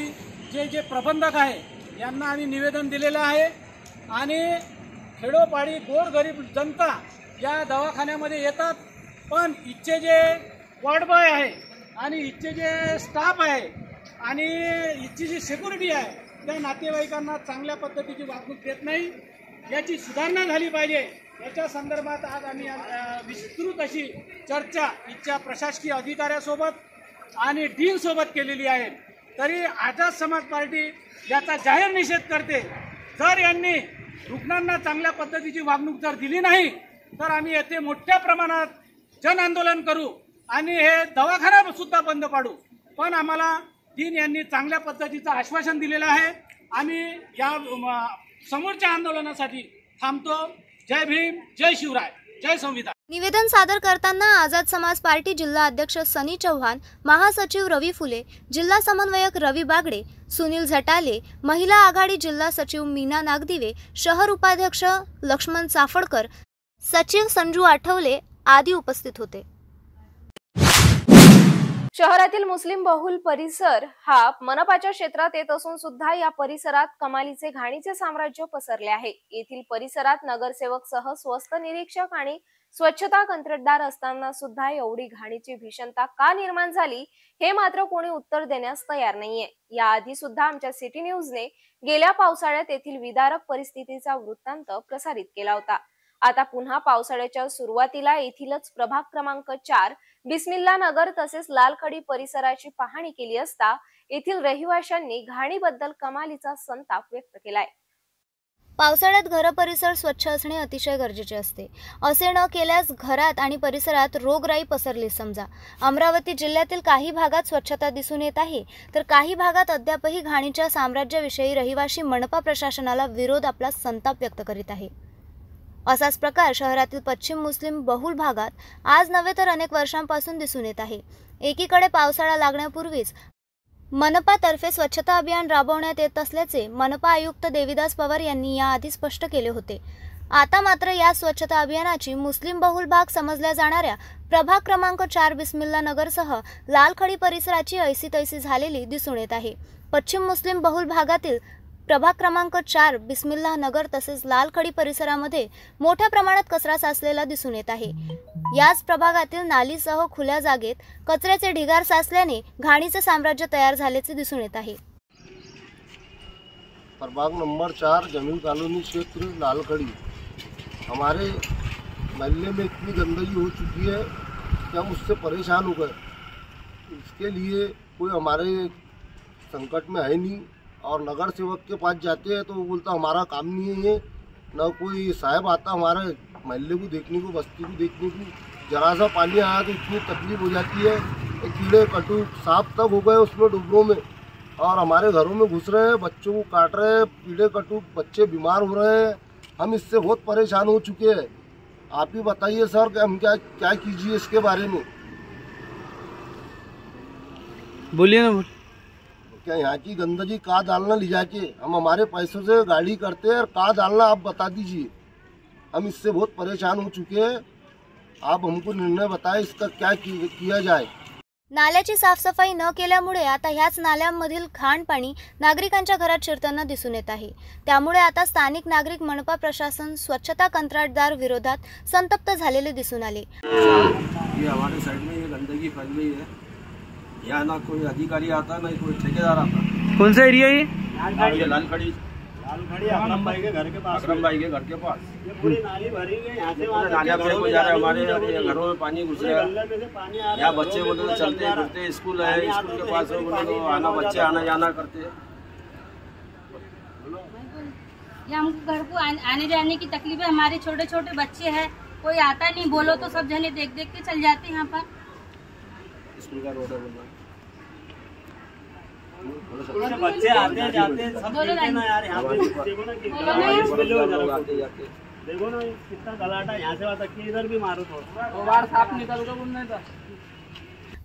जे प्रबंधक आहे यांना आम्ही निवेदन दिलेलं आहे आणि खेडोपाडी गोरगरीब जनता या दवाखान्यामध्ये येतात, पण इथचे जे वार्ड बॉय आहे आणि इथचे जे स्टाफ आहे आणि इथची जी सिक्युरिटी आहे त्या नातेवाईकांना चांगल्या पद्धतीची वागणूक देत नाही, याची सुधारणा झाली पाहिजे। याच्या संदर्भात आज आम्ही विस्तृत अशी चर्चा इथच्या प्रशासकीय अधिकाऱ्यासोबत आणि डीन सोबत केलेली आहे। तरी आझाद समाज पार्टी याचा जाहीर निषेध करते। जर यांनी रुग्णांना चांगल्या पद्धतीची वागणूक जर दिली नाही तर आम्ही येथे मोठ्या प्रमाणात जन आंदोलन करू आणि हे दवाखाना सुद्धा बंद पाडू। पण आम्हाला डीन यांनी चांगल्या पद्धतीचं आश्वासन दिलेलं आहे। आम्ही या समोरच्या आंदोलनासाठी थांबतो। जय भीम, जय शिवराय, जय संविधान। निवेदन सादर करताना आझाद समाज पार्टी जिल्हा अध्यक्ष सनी चव्हाण, महासचिव रवी फुले, जिल्हा समन्वयक रवी बागडे, सुनील झटाले, महिला आघाडी जिल्हा सचिव मीना नागदिवे, शहर उपाध्यक्ष लक्ष्मण चाफडकर, सचिव संजू आठवले आदी उपस्थित होते। शहरातील मुस्लिम बहुल परिसर हा मनपाच्या क्षेत्रात येत असून सुद्धा या परिसरात कमालीचे घाणीचे साम्राज्य पसरले आहे। येथील परिसरात नगरसेवक सह स्वस्त निरीक्षक आणि स्वच्छता कंत्राटदार असताना सुद्धा एवढी घाणीची भीषणता का निर्माण झाली हे मात्र कोणी उत्तर देण्यास तयार नाहीये। याआधी सुद्धा आमच्या सिटी न्यूजने गेल्या पावसाळ्यात येथील विदारक परिस्थितीचा वृत्तांत प्रसारित केला होता। आता पुन्हा पावसाळ्याच्या सुरुवातीला येथीलच प्रभाग क्रमांक 4 बिस्मिल्ला नगर तसेच लालखडी परिसराची पाहणी केली असता येथील रहिवाशांनी घाणीबद्दल कमालीचा संताप व्यक्त केलाय. पावसाळ्यात घर परिसर स्वच्छ असणे अतिशय गरजेचे असते. असे न केल्यास घरात आणि परिसरात रोगराई पसरली समजा. अमरावती जिल्ह्यातील काही भागात स्वच्छता दिसून येत आहे, तर काही भागात अद्यापही घाणीच्या साम्राज्याविषयी रहिवासी मनपा प्रशासनाला विरोध आपला संताप व्यक्त करीत आहे. असाच प्रकार शहरातील पश्चिम मुस्लिम बहुल भागात आज नव्हे तर अनेक वर्षांपासून दिसून येत आहे. एकीकडे पावसाळा लागण्यापूर्वीच मनपातर्फे स्वच्छता अभियान राबवण्यात येत असल्याचे मनपा आयुक्त देविदास पवार यांनी याआधी स्पष्ट केले होते. आता मात्र या स्वच्छता अभियानाची मुस्लिम बहुल भाग समजल्या जाणाऱ्या प्रभाग क्रमांक 4 बिस्मिल्ला नगरसह लालखडी परिसराची ऐसी तैसी झालेली दिसून येत आहे. पश्चिम मुस्लिम बहुल भागातील प्रभाग क्रमांक 4 बिस्मिल्ला नगर तसेच लालखडी परिसरामध्ये मोठ्या प्रमाणात कचरा साचलेला दिसून येत आहे. याच प्रभागातील नालीसह खुल्या जागेत कचऱ्याचे ढिगार साचल्याने घाणीचे साम्राज्य तयार झाल्याचे दिसून येत आहे. प्रभाग नंबर 4 जमीन कॉलोनी क्षेत्र लालखड़ी, हमारे महल्ले में इतनी गंदगी हो चुकी है कि हम उससे परेशान हो गए. इसके लिए कोई हमारे संकट में है नहीं और नगर सेवक के पास जाते हैं तो वो बोलता हमारा काम नहीं है ये, न कोई साहब आता हमारे महल्ले को देखने को, बस्ती को देखने को. जरा सा पानी आया तो इतनी तकलीफ हो जाती है. कीड़े कटू सांप तक हो गए उसमें डुबरों में और हमारे घरों में घुस रहे हैं, बच्चों को काट रहे हैं, कीड़े कटू बच्चे बीमार हो रहे हैं. हम इससे बहुत परेशान हो चुके हैं. आप ही बताइए सर कि हम क्या कीजिए इसके बारे में. बोलिए ना. क्या यहाँ की गंदगी कहाँ डालना ले जाके, हम हमारे पैसों से गाड़ी करते हैं और कहाँ डालना आप बता दीजिए. हम इससे बहुत परेशान हो चुके हैं. आप हमको निर्णय बताएं इसका क्या किया जाए. नाल्याची साफसफाई न केल्यामुळे आता ह्याच नाल्यांमधील घाण पाणी नागरिकांच्या घरात शिरताना दिसून येत आहे. त्यामुळे आता स्थानिक नागरिक मनपा प्रशासन स्वच्छता कंत्राटदार विरोधात संतप्त झालेले दिसून आले. ये हमारे साइड में ये गंदगी फैल गई है. यहाँ ना कोई अधिकारी आता ना कोई ठेकेदार आता. कौन सा एरिया है ये? लालखड़ी अकरम भाई के घर के पास. ये पूरी नाली भरी हुई है. यहाँ से वहाँ नालियाँ पे जा रहे, हमारे घरों में पानी घुस रहा है. यहाँ बच्चे बोले तो चलते फिरते, स्कूल है, स्कूल के पास बोले तो आना, बच्चे आना जाना करते हैं. यहाँ हमको घर को आने जाने की तकलीफ है. हमारे छोटे छोटे बच्चे हैं, कोई आता नहीं, बोलो तो सब जने देख देख के चल जाते हैं. यहाँ पर स्कूल का रोड है, बच्चे आते हैं जाते हैं सब देखते ना यार. यहाँ पे देखो ना देखो ना कितना गलाटा. यहाँ से आता कि इधर भी मारो तो बाहर साफ निकल कर बोलना था.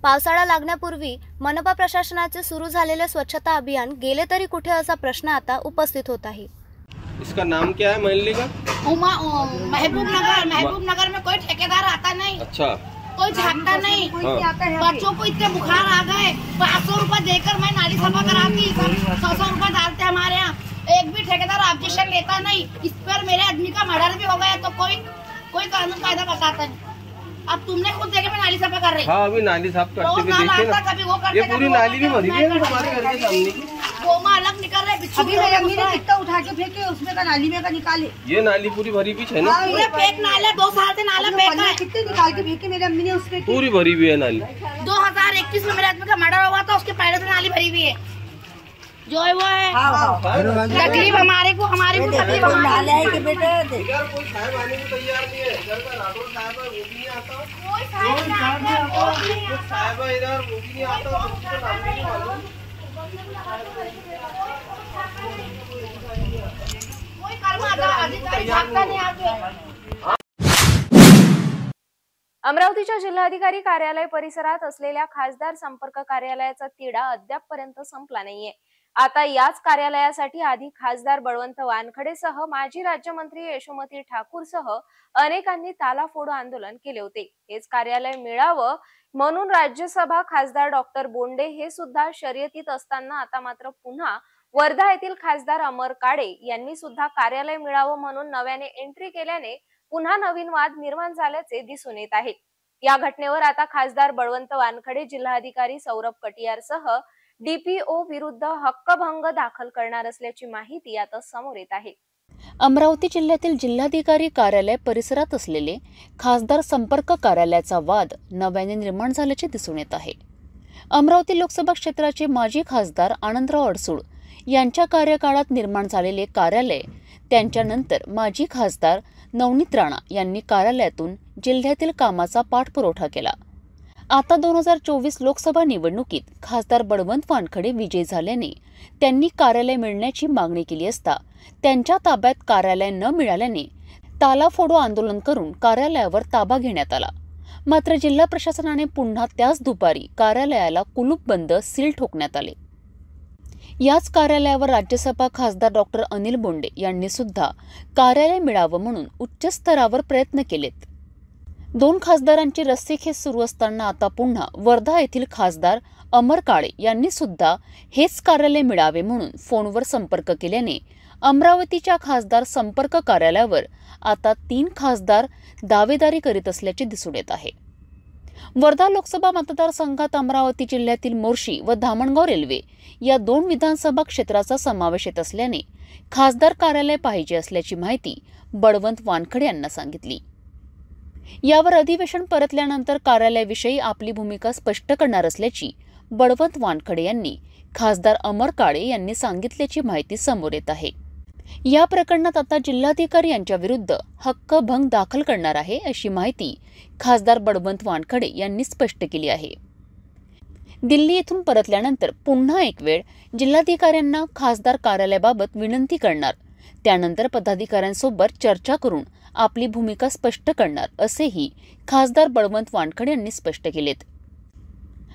पावसाळा लागण्यापूर्वी मनपा प्रशासनाचे सुरू झालेले स्वच्छता अभियान गेले तरी कुठे असा प्रश्न आता उपस्थित होत आहे. इसका नाम क्या है महल्ले का? महबूब नगर में कोई ठेकेदार आता नहीं. अच्छा. कोई झाँकता नहीं. बच्चों को इतने बुखार आ गए. 500 रुपए देकर मैं नाली सफा कराती, 100 रुपए डालते हमारे यहाँ. एक भी ठेकेदार ऑब्जेक्शन लेता नहीं. इस पर मेरे आदमी का मर्डर भी हो गया तो कोई कानून कायदा बताता नहीं. अब तुमने खुद देखे मैं नाली सफा कर रही. हाँ अभी नाली साफ करते हुए देखे ना. ये पूरी नाली भी भरी हुई है हमारे घर के सामने की. गोमा अलग निकल रहे. अभी मेरे अम्मी ने कितना उठा के फेंके उसमें का नाली में का निकाले. ये नाली पूरी भरी हुई है ना. ये फेंक नाला 2 साल से नाला फेंका है. कितने निकाल के फेंके मेरी अम्मी ने उसमें. पूरी भरी हुई है नाली. 2021 में मेरे आदमी का मर्डर हुआ था, उसके पहले से नाली भरी हुई है. जो है वो है. तकलीफ हमारे को तकलीफ हमारे है कि बेटा इधर कोई साहब आने को तैयार नहीं है. इधर का राठौर साहब है वो भी नहीं आता. कोई साहब है इधर वो भी नहीं आता. कोई कर्म अधिकारी भागता नहीं आगे. अमरावतीच्या जिल्हाधिकारी कार्यालय परिसरात असलेल्या खासदार संपर्क कार्यालयाचा तिढा अद्यापपर्यंत संपला नाहीये. आता याच कार्यालयासाठी आधी खासदार बळवंत वानखडेसह माजी राज्यमंत्री यशोमती ठाकूरसह अनेकांनी तालाफोड आंदोलन केले होते. हेच कार्यालय मिळावं म्हणून राज्यसभा खासदार डॉक्टर बोंडे हे सुद्धा शर्यतीत असताना आता मात्र पुन्हा वर्धा येथील खासदार अमर काळे यांनी सुद्धा कार्यालय मिळावं म्हणून नव्याने एंट्री केल्याने पुन्हा नवीन वाद निर्माण झाल्याचे दिसून येत आहे. या घटनेवर आता खासदार बळवंत वानखडे जिल्हाधिकारी सौरभ कटियारसह डीपीओ विरुद्ध हक्कभंग दाखल करणार असल्याची माहिती आता समोर येत आहे. अमरावती जिल्ह्यातील जिल्हाधिकारी कार्यालय परिसरात असलेले खासदार संपर्क कार्यालयाचा वाद नव्याने निर्माण झाल्याचे दिसून येत आहे. अमरावती लोकसभा क्षेत्राचे माजी खासदार आनंदराव अडसूळ यांच्या कार्यकाळात निर्माण झालेले कार्यालय त्यांच्यानंतर माजी खासदार नवनीत राणा यांनी कार्यालयातून जिल्ह्यातील कामाचा पाठपुरावा केला। आता 2024 लोकसभा निवडणुकीत खासदार बळवंत वानखडे विजयी झाल्याने त्यांनी कार्यालय मिळण्याची मागणी केली असता त्यांच्या ताब्यात कार्यालय न मिळाल्याने ताला फोडो आंदोलन करून कार्यालयावर ताबा घेण्यात आला। मात्र जिल्हा प्रशासनाने पुन्हा त्याच दुपारी कार्यालयाला कुलूपबंद सील ठोकण्यात आले। याच कार्यालयावर राज्यसभा खासदार डॉक्टर अनिल बोंडे यांनी सुद्धा कार्यालय मिळावं म्हणून उच्च स्तरावर प्रयत्न केलेत। 2 खासदारांची रस्सीखेच सुरू असताना आता पुन्हा वर्धा येथील खासदार अमर काळे यांनी सुद्धा हेच कार्यालय मिळावे म्हणून फोनवर संपर्क केल्याने अमरावतीच्या खासदार संपर्क कार्यालयावर आता 3 खासदार दावेदारी करीत असल्याचे दिसून येत आहे। वर्धा लोकसभा मतदारसंघात अमरावती जिल्ह्यातील मोर्शी व धामणगाव रेल्वे या 2 विधानसभा क्षेत्राचा समावेश येत असल्याने खासदार कार्यालय पाहिजे असल्याची माहिती बळवंत वानखडे यांना सांगितली। यावर अधिवेशन परतल्यानंतर कार्यालयाविषयी आपली भूमिका स्पष्ट करणार असल्याची बळवंत वानखडे यांनी खासदार अमर काळे यांनी सांगितल्याची माहिती समोर येत आहे। या प्रकरणात आता जिल्हाधिकारी यांच्या विरुद्ध हक्कभंग दाखल करणार आहे अशी माहिती खासदार बळवंत वानखडे यांनी स्पष्ट केली आहे। दिल्ली येथून परतल्यानंतर पुन्हा एक वेळ जिल्हाधिकाऱ्यांना खासदार कार्यालयाबाबत विनंती करणार, त्यानंतर पदाधिकाऱ्यांसोबत चर्चा करून आपली भूमिका स्पष्ट करणार असेही खासदार बळवंत वानखडे यांनी स्पष्ट केलेत।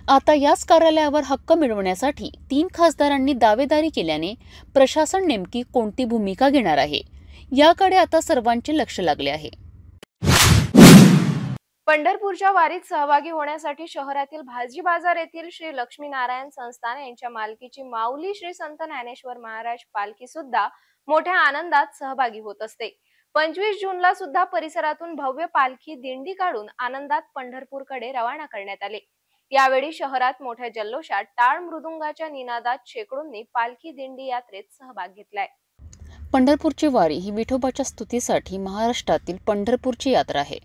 आता याच कार्यालयावर हक्क मिळवण्यासाठी 3 खासदारांनी दावेदारी केल्याने प्रशासन नेमकी कोणती भूमिका घेणार आहे याकडे आता सर्वांचे लक्ष लागले आहे। पंढरपूरच्या वारीत सहभागी होण्यासाठी शहरातील भाजी बाजार येथील श्री लक्ष्मीनारायण संस्थान यांच्या मालकीची माऊली श्री संत ज्ञानेश्वर महाराज पालखी सुद्धा मोठ्या आनंदात सहभागी होत असते। 25 जूनला सुद्धा परिसरातून भव्य पालखी दिंडी काढून आनंदात पंढरपूरकडे रवाना करण्यात आले। यावेळी शहरात मोठ्या जल्लोषात टाळ मृदुंगाच्या निनादात शेकडोंनी पालखी दिंडी यात्रेत सहभाग घेतलाय। पंढरपूरची वारी ही विठोबाच्या स्तुतीसाठी महाराष्ट्रातील पंढरपूरची यात्रा आहे।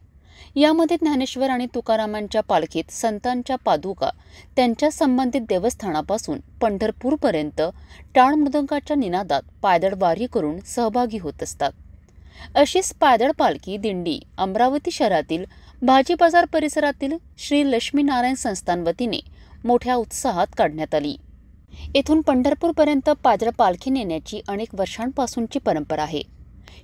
यामध्ये ज्ञानेश्वर आणि तुकारामांच्या पालखीत संतांच्या पादुका त्यांच्या संबंधित देवस्थानापासून पंढरपूरपर्यंत टाळ मृदुंगाच्या निनादात पायदळ वारी करून सहभागी होत असतात। अशीच पायदळ पालखी दिंडी अमरावती शहरातील भाजी बाजार परिसरातील श्री लक्ष्मीनारायण संस्थान वतीने मोठ्या उत्साहात काढण्यात आली। येथून पंढरपूरपर्यंत पायदळ पालखी नेण्याची अनेक वर्षांपासूनची परंपरा आहे।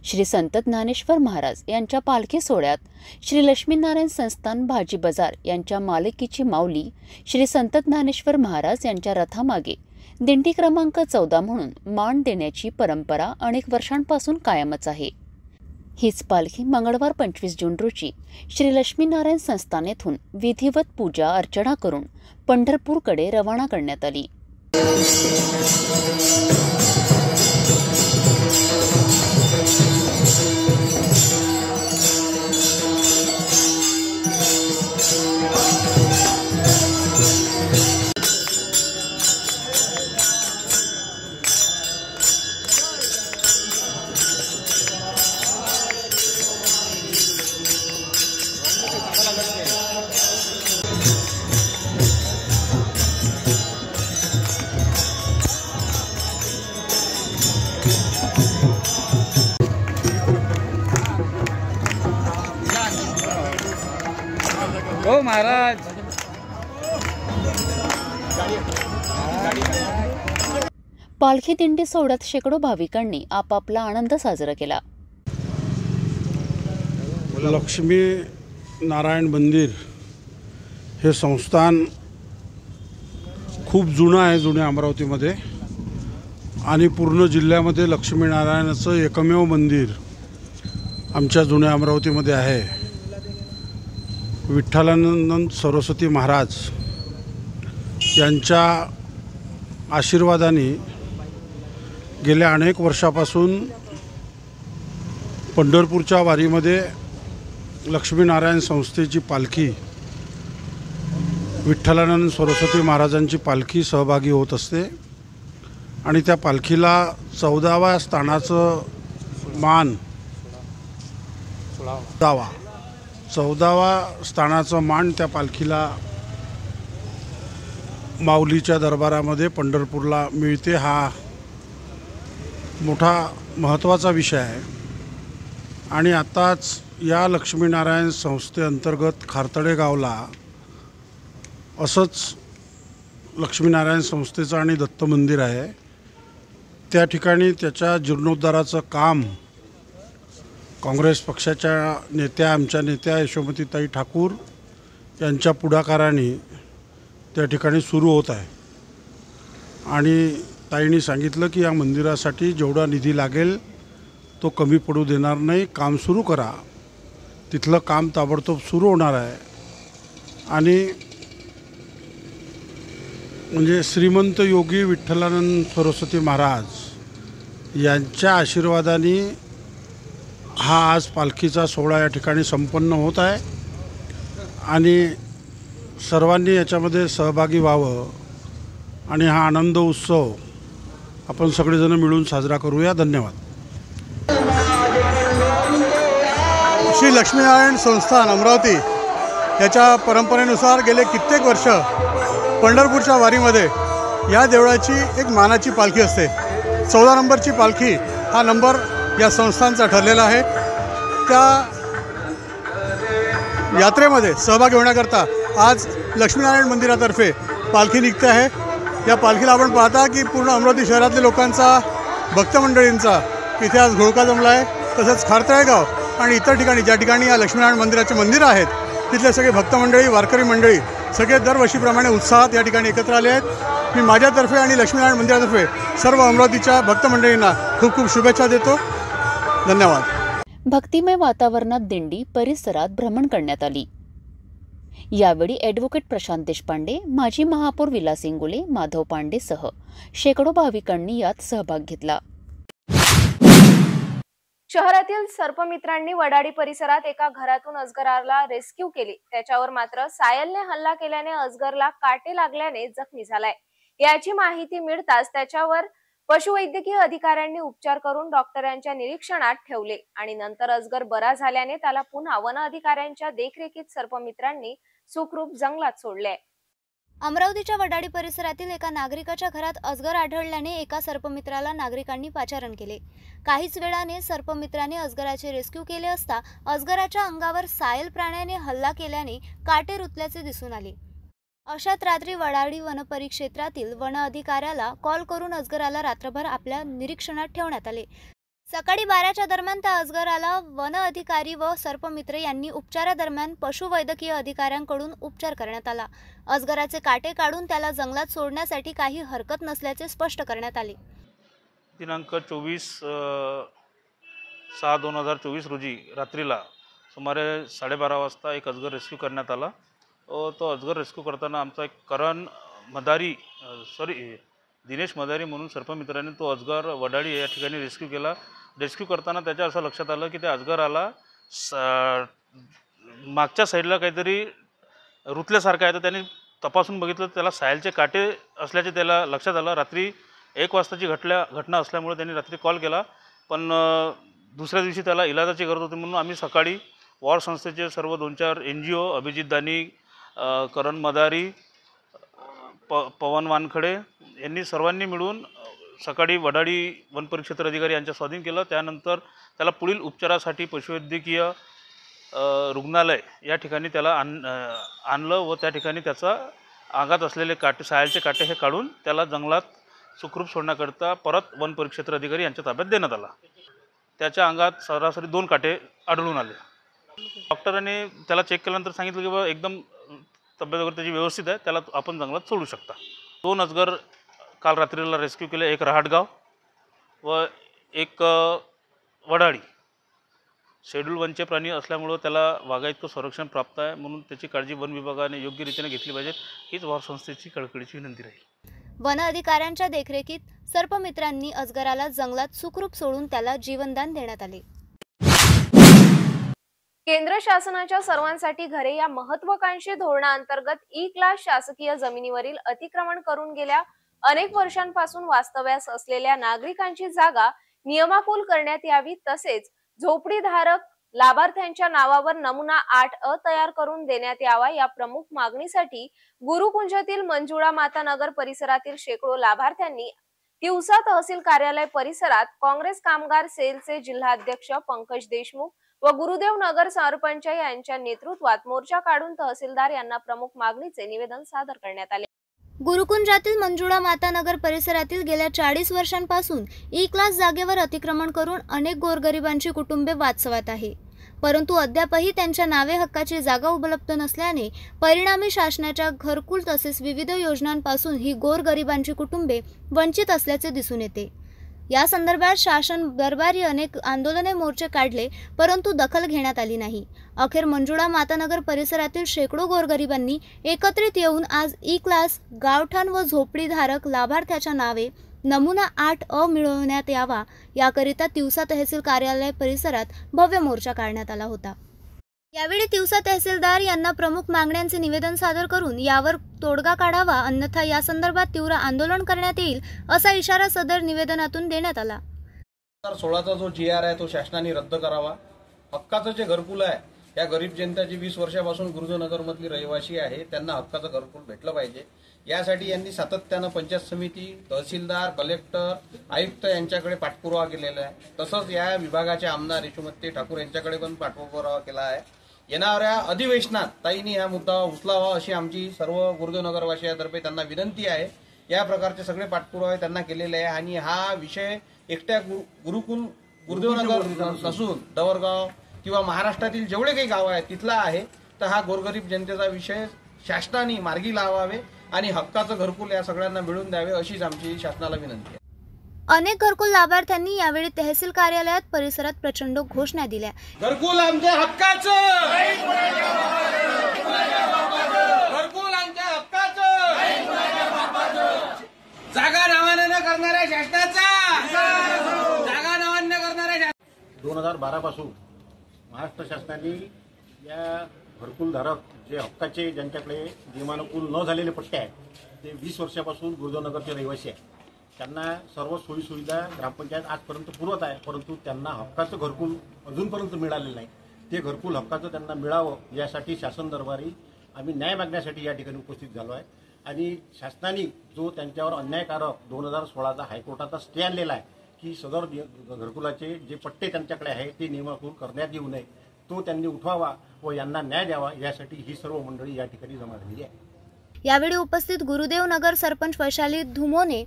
श्री संत ज्ञानेश्वर महाराज यांच्या पालखी सोहळ्यात श्री लक्ष्मीनारायण संस्थान भाजी बाजार यांच्या मालकीची माऊली श्री संत ज्ञानेश्वर महाराज यांच्या रथामागे दिंडी क्रमांक 14 म्हणून मान देण्याची परंपरा अनेक वर्षांपासून कायमच आहे। हीच पालखी मंगळवार 25 जून रोजी श्री लक्ष्मीनारायण संस्थान येथून विधिवत पूजा अर्चना करून पंढरपूरकडे रवाना करण्यात आली। हो महाराज। पालखी दिंडी सोहळ्यात शेकडो भाविकांनी आपापला आनंद साजरा केला। लक्ष्मी नारायण मंदिर हे संस्थान खूप जुनं आहे, जुन्या अमरावतीमध्ये, आणि पूर्ण जिल्ह्यामध्ये लक्ष्मीनारायणाचं एकमेव मंदिर आमच्या जुन्या अमरावतीमध्ये आहे। विठ्ठलानंद सरस्वती महाराज यांच्या आशीर्वादाने गेल्या अनेक वर्षापासून पंढरपूरच्या वारीमध्ये लक्ष्मीनारायण संस्थेची पालखी विठ्ठलानंद सरस्वती महाराजांची पालखी सहभागी होत असते आणि त्या पालखीला 14व्या स्थानाचं मान 14व्या स्थानाचं मान त्या पालखीला माऊलीच्या दरबारामध्ये पंढरपूरला मिळते हा मोठा महत्त्वाचा विषय आहे। आणि आताच या लक्ष्मीनारायण संस्थेअंतर्गत खारतडे गावला असंच लक्ष्मीनारायण संस्थेचं आणि दत्त मंदिर आहे, त्या ठिकाणी त्याच्या जीर्णोद्धाराचं काम काँग्रेस पक्षाच्या नेत्या, आमच्या नेत्या यशोमतीताई ठाकूर यांच्या पुढाकाराने त्या ठिकाणी सुरू होत आहे। आणि ताईंनी सांगितलं की या मंदिरासाठी जेवढा निधी लागेल तो कमी पडू देणार नाही, काम सुरू करा। तिथलं काम ताबडतोब सुरू होणार आहे। आणि म्हणजे श्रीमंत योगी विठ्ठलानंद सरस्वती महाराज यांच्या आशीर्वादाने हा आज पालखीचा सोहळा या ठिकाणी संपन्न होत आहे। आणि सर्वांनी याच्यामध्ये सहभागी व्हावं आणि हा आनंद उत्सव आपण सगळेजण मिळून साजरा करूया। धन्यवाद। श्री लक्ष्मीनारायण संस्थान अमरावती याच्या परंपरेनुसार गेले कित्येक वर्ष पंढरपूरच्या वारीमध्ये या देवळाची एक मानाची पालखी असते। 14 नंबरची पालखी हा नंबर या संस्थानचा ठरलेला आहे। त्या यात्रेमध्ये सहभागी होण्याकरता आज लक्ष्मीनारायण मंदिरातर्फे पालखी निघते आहे। या पालखीला आपण पाहता की पूर्ण अमरावती शहरातल्या लोकांचा, भक्तमंडळींचा इथे आज घोळका जमला आहे। तसंच खारतळे गाव आणि इतर ठिकाणी ज्या ठिकाणी या लक्ष्मीनारायण मंदिराचे मंदिरं आहेत तिथले सगळे भक्तमंडळी, वारकरी मंडळी सगळे दरवर्षीप्रमाणे उत्साहात या ठिकाणी एकत्र आले आहेत। मी माझ्यातर्फे आणि लक्ष्मीनारायण मंदिरातर्फे सर्व अमरावतीच्या भक्तमंडळींना खूप खूप शुभेच्छा देतो। धन्यवाद। भक्तिमय वातावरणात दिंडी परिसरात भ्रमण करण्यात आली। यावेळी ॲडव्होकेट प्रशांत देशपांडे, माजी महापौर विलास इंगोले, माधव पांडेसह शेकडो भाविकांनी यात सहभाग घेतला। शहरातील सर्पमित्रांनी वडाडी परिसरात एका घरातून अजगराला रेस्क्यू केले। त्याच्यावर मात्र सायलने हल्ला केल्याने अजगरला काटे लागल्याने जखमी झालाय। याची माहिती मिळताच त्याच्यावर पशुवैद्यकीय अधिकाऱ्यांनी उपचार करून डॉक्टरांच्या निरीक्षणात ठेवले आणि नंतर अजगर बरा झाल्याने त्याला पुन्हा वन अधिकाऱ्यांच्या देखरेखीत सर्पमित्रांनी सुखरूप जंगलात सोडले। अमरावतीच्या वडाडी परिसरातील एका नागरिकाच्या घरात अजगर आढळल्याने एका सर्पमित्राला नागरिकांनी पाचारण केले। काहीच वेळाने सर्पमित्राने अजगराचे रेस्क्यू केले असता अजगराच्या अंगावर सायल प्राण्याने हल्ला केल्याने काटे रुतल्याचे दिसून आले। अशात रात्री वडाडी वनपरिक्षेत्रातील वन अधिकाऱ्याला कॉल करून अजगराला रात्रभर आपल्या निरीक्षणात ठेवण्यात आले। सकाळी 12च्या दरम्यान त्या अजगराला वन अधिकारी व सर्पमित्र यांनी उपचारादरम्यान पशुवैद्यकीय अधिकाऱ्यांकडून उपचार करण्यात आला। अजगराचे काटे काढून त्याला जंगलात सोडण्यासाठी काही हरकत नसल्याचे स्पष्ट करण्यात आले। दिनांक 24/6/2024 रोजी रात्रीला सुमारे 12:30 वाजता एक अजगर रेस्क्यू करण्यात आला। तो अजगर रेस्क्यू करताना आमचा एक दिनेश मदारी म्हणून सर्पमित्राने तो अजगर वडाडी या ठिकाणी रेस्क्यू केला। रेस्क्यू करताना त्याच्या असं लक्षात आलं की त्या अजगराला मागच्या साईडला काहीतरी रुतल्यासारखं आहे। तर त्याने तपासून बघितलं, त्याला सायलचे काटे असल्याचे त्याला लक्षात आलं। रात्री 1 वाजताची घटना असल्यामुळे त्यांनी रात्री कॉल केला, पण दुसऱ्या दिवशी त्याला इलाजाची गरज होती म्हणून आम्ही सकाळी वॉर संस्थेचे सर्व 2-4 NGO, अभिजित दानी, करण मदारी, पवन वानखडे यांनी सर्वांनी मिळून सकाळी वडाडी वनपरिक्षेत्र अधिकारी यांच्या स्वाधीन केलं। त्यानंतर त्याला पुढील उपचारासाठी पशुवैद्यकीय रुग्णालय या ठिकाणी त्याला आणलं व त्या ठिकाणी त्याचा अंगात असलेले काटे, सायलचे काटे हे काढून त्याला जंगलात सुखरूप सोडण्याकरता परत वनपरिक्षेत्र अधिकारी यांच्या ताब्यात देण्यात आला। त्याच्या अंगात सरासरी 2 काटे आढळून आले। डॉक्टरांनी त्याला चेक केल्यानंतर सांगितलं की बाबा एकदम तब्येत वगैरे त्याची व्यवस्थित आहे, त्याला आपण जंगलात सोडू शकता। 2 अजगर काल रात्रीला रेस्क्यू केले, एक रहाटगाव व एक वडाडी। शेड्यूल वनचे प्राणी असल्यामुळं त्याला वाघाइतकं संरक्षण प्राप्त आहे, म्हणून त्याची काळजी वन विभागाने योग्य रीतीने घेतली पाहिजे, हीच वॉर संस्थेची कळकळीची विनंती राहील। वन अधिकाऱ्यांच्या देखरेखीत सर्पमित्रांनी अजगराला जंगलात सुखरूप सोडून त्याला जीवनदान देण्यात आले। केंद्र शासनाच्या सर्वांसाठी घरे या महत्त्वाकांक्षी धोरणाअंतर्गत ई-क्लास शासकीय जमिनीवरील अतिक्रमण करून गेल्या अनेक वर्षांपासून वास्तव्यास असलेल्या नागरिकांची जागा नियमाकुल करण्यात यावी, तसेच झोपडीधारक लाभार्थ्यांच्या नावावर नमुना 8A तयार करून देण्यात यावा या प्रमुख मागणीसाठी गुरुकुंजातील मंजुळा माता नगर परिसरातील शेकडो लाभार्थ्यांनी तिवसा तहसील कार्यालय परिसरात काँग्रेस कामगार सेलचे जिल्हाध्यक्ष पंकज देशमुख व गुरुदेव नगर सरपंच यांच्या नेतृत्वात मोर्चा काढून तहसीलदार यांना प्रमुख मागणीचे निवेदन सादर करण्यात आले। गुरुकुंजातील मंजुळा माता नगर परिसरातील गेल्या 40 वर्षांपासून ई क्लास जागेवर अतिक्रमण करून अनेक गोरगरिबांची कुटुंबे वाचवत आहे, परंतु अद्यापही त्यांच्या नावे हक्काची जागा उपलब्ध नसल्याने परिणामी शासनाच्या घरकुल तसेच विविध योजनांपासून ही गोरगरिबांची कुटुंबे वंचित असल्याचे दिसून येते। या संदर्भात शासन दरबारी अनेक आंदोलने मोर्चे काढले, परंतु दखल घेण्यात आली नाही। अखेर मंजुळा मातानगर परिसरातील शेकडो गोरगरिबांनी एकत्रित येऊन आज ई क्लास गावठाण व झोपडीधारक लाभार्थ्याच्या नावे नमुना 8A मिळवण्यात यावा याकरिता तिवसा तहसील कार्यालय परिसरात भव्य मोर्चा काढण्यात आला होता। यावेळी तिवसा तहसीलदार यांना प्रमुख मागण्यांचे निवेदन सादर करून यावर तोडगा काढावा, अन्यथा या संदर्भात तीव्र आंदोलन करण्यात येईल असा इशारा सदर निवेदनातून देण्यात आला। 2016चा जो GR आहे तो शासनाने रद्द करावा। हक्काचं जे घरकुल आहे या गरीब जनताची 20 वर्षापासून गुरुदेवनगर मधली रहिवासी आहे त्यांना हक्काचं घरकुल भेटलं पाहिजे। यासाठी यांनी सातत्यानं पंचायत समिती, तहसीलदार, कलेक्टर, आयुक्त यांच्याकडे पाठपुरावा केलेला आहे। तसंच या विभागाचे आमदार यशोमती ठाकूर यांच्याकडे पण पाठपुरावा केला आहे। येणाऱ्या अधिवेशनात ताईंनी हा मुद्दा उचलावा अशी आमची सर्व गुरुदेवनगरवासियांतर्फे त्यांना विनंती आहे। या प्रकारचे सगळे पाठपुरावे त्यांना केलेले आहे आणि हा विषय एकट्या गुरुदेवनगर नसून डवरगाव किंवा महाराष्ट्रातील जेवढे काही गाव आहेत तिथला आहे। तर हा गोरगरीब जनतेचा विषय शासनाने मार्गी लावावे आणि हक्काचं घरकुल या सगळ्यांना मिळवून द्यावे अशीच आमची शासनाला विनंती आहे। अनेक घरकुल लाभार्थ्यांनी यावेळी तहसील कार्यालयात परिसरात प्रचंड घोषणा दिल्या। घरकुल आमच्या हक्काचं, घरकुल आमच्या हक्काचं, जागा नावाने न करणाऱ्या शासनाचा, जागा नावाने करणाऱ्या 2012 पासून महाराष्ट्र शासनाने या घरकुलधारक जे हक्काचे ज्यांच्याकडे नियमानुकूल न झालेले पट्टे आहेत ते 20 वर्षापासून गुरुदेवनगरचे रहिवासी आहेत, त्यांना सर्व सोयीसुविधा ग्रामपंचायत आजपर्यंत पुरवत आहे, परंतु त्यांना हक्काचं घरकुल अजूनपर्यंत मिळालेलं नाही। ते घरकुल हक्काचं त्यांना मिळावं यासाठी शासन दरबारी आम्ही न्याय मागण्यासाठी या ठिकाणी उपस्थित झालो आहे आणि शासनाने जो त्यांच्यावर अन्यायकारक 2016चा हायकोर्टाचा स्टे आणलेला आहे की सदर घरकुलाचे जे पट्टे त्यांच्याकडे आहे ते नियमानुकूल करण्यात येऊ नये, तो त्यांनी उठवावा व यांना न्याय द्यावा यासाठी ही सर्व मंडळी या ठिकाणी जमा झालेली आहे। यावेळी उपस्थित गुरुदेव नगर सरपंच वैशाली धुमोने,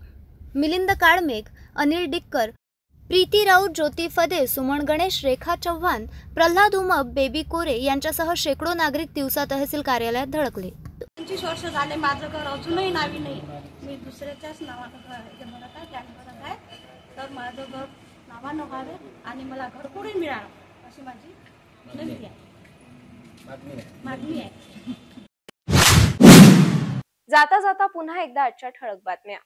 मिलिंद काळमेघ, अनिल डिक्कर, प्रीती राऊत, ज्योती फदे, सुमन गणेश, रेखा चव्हाण, प्रल्हाद उमप, बेबी कोरे यांच्यासह शेकडो नागरिक तिवसा तहसील कार्यालयात धडकले। 25 वर्ष झाले माझं घर अजूनही नावी नाही, मी दुसऱ्याच्याच नावानं म्हणत आहे, त्याने म्हणत आहे तर माझं घर नावानं व्हावे आणि मला घरकुलही मिळावं अशी माझी विनंती आहे, मागणी आहे। जाता जाता पुन्हा एकदा आजच्या ठळक बातम्या।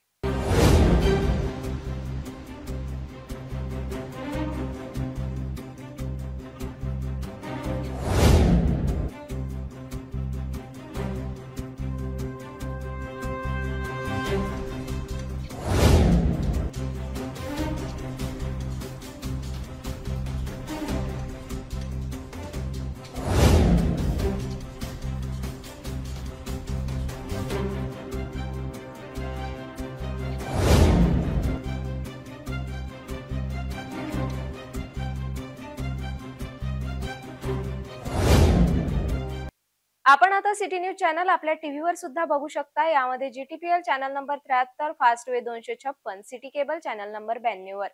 आपण आता सिटी न्यूज चॅनल आपल्या टीव्हीवर सुद्धा बघू शकता। यामध्ये GTPL channel number 73, Fastway 256, city cable channel number 92 वर।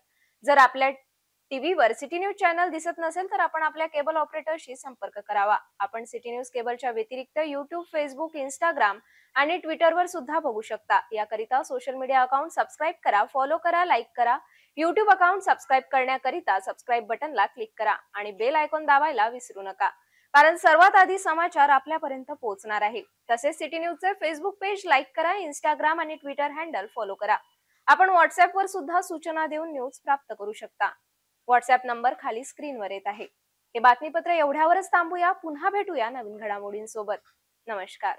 जर आपल्या टीव्हीवर सिटी न्यूज चॅनल दिसत नसेल तर आपण आपल्या केबल ऑपरेटरशी संपर्क करावा। आपण सिटी न्यूज केबलच्या व्यतिरिक्त YouTube, Facebook, Instagram आणि ट्विटरवर सुद्धा बघू शकता। याकरिता सोशल मीडिया अकाउंट सबस्क्राइब करा, फॉलो करा, लाईक करा। YouTube अकाउंट सबस्क्राइब करण्याकरिता सबस्क्राइब बटनला क्लिक करा आणि बेल आयकॉन दाबायला विसरू नका, कारण सर्वात आधी समाचार आपल्यापर्यंत पोहोचणार आहे। तसेच सिटी न्यूजचे फेसबुक पेज लाईक करा, इंस्टाग्राम आणि ट्विटर हँडल फॉलो करा। आपण व्हॉट्सअप वर सुद्धा सूचना देऊन न्यूज प्राप्त करू शकता। व्हॉट्सअप नंबर खाली स्क्रीनवर येत आहे। हे बातमीपत्र एवढ्यावरच थांबूया, पुन्हा भेटूया नवीन घडामोडींसोबत। नमस्कार।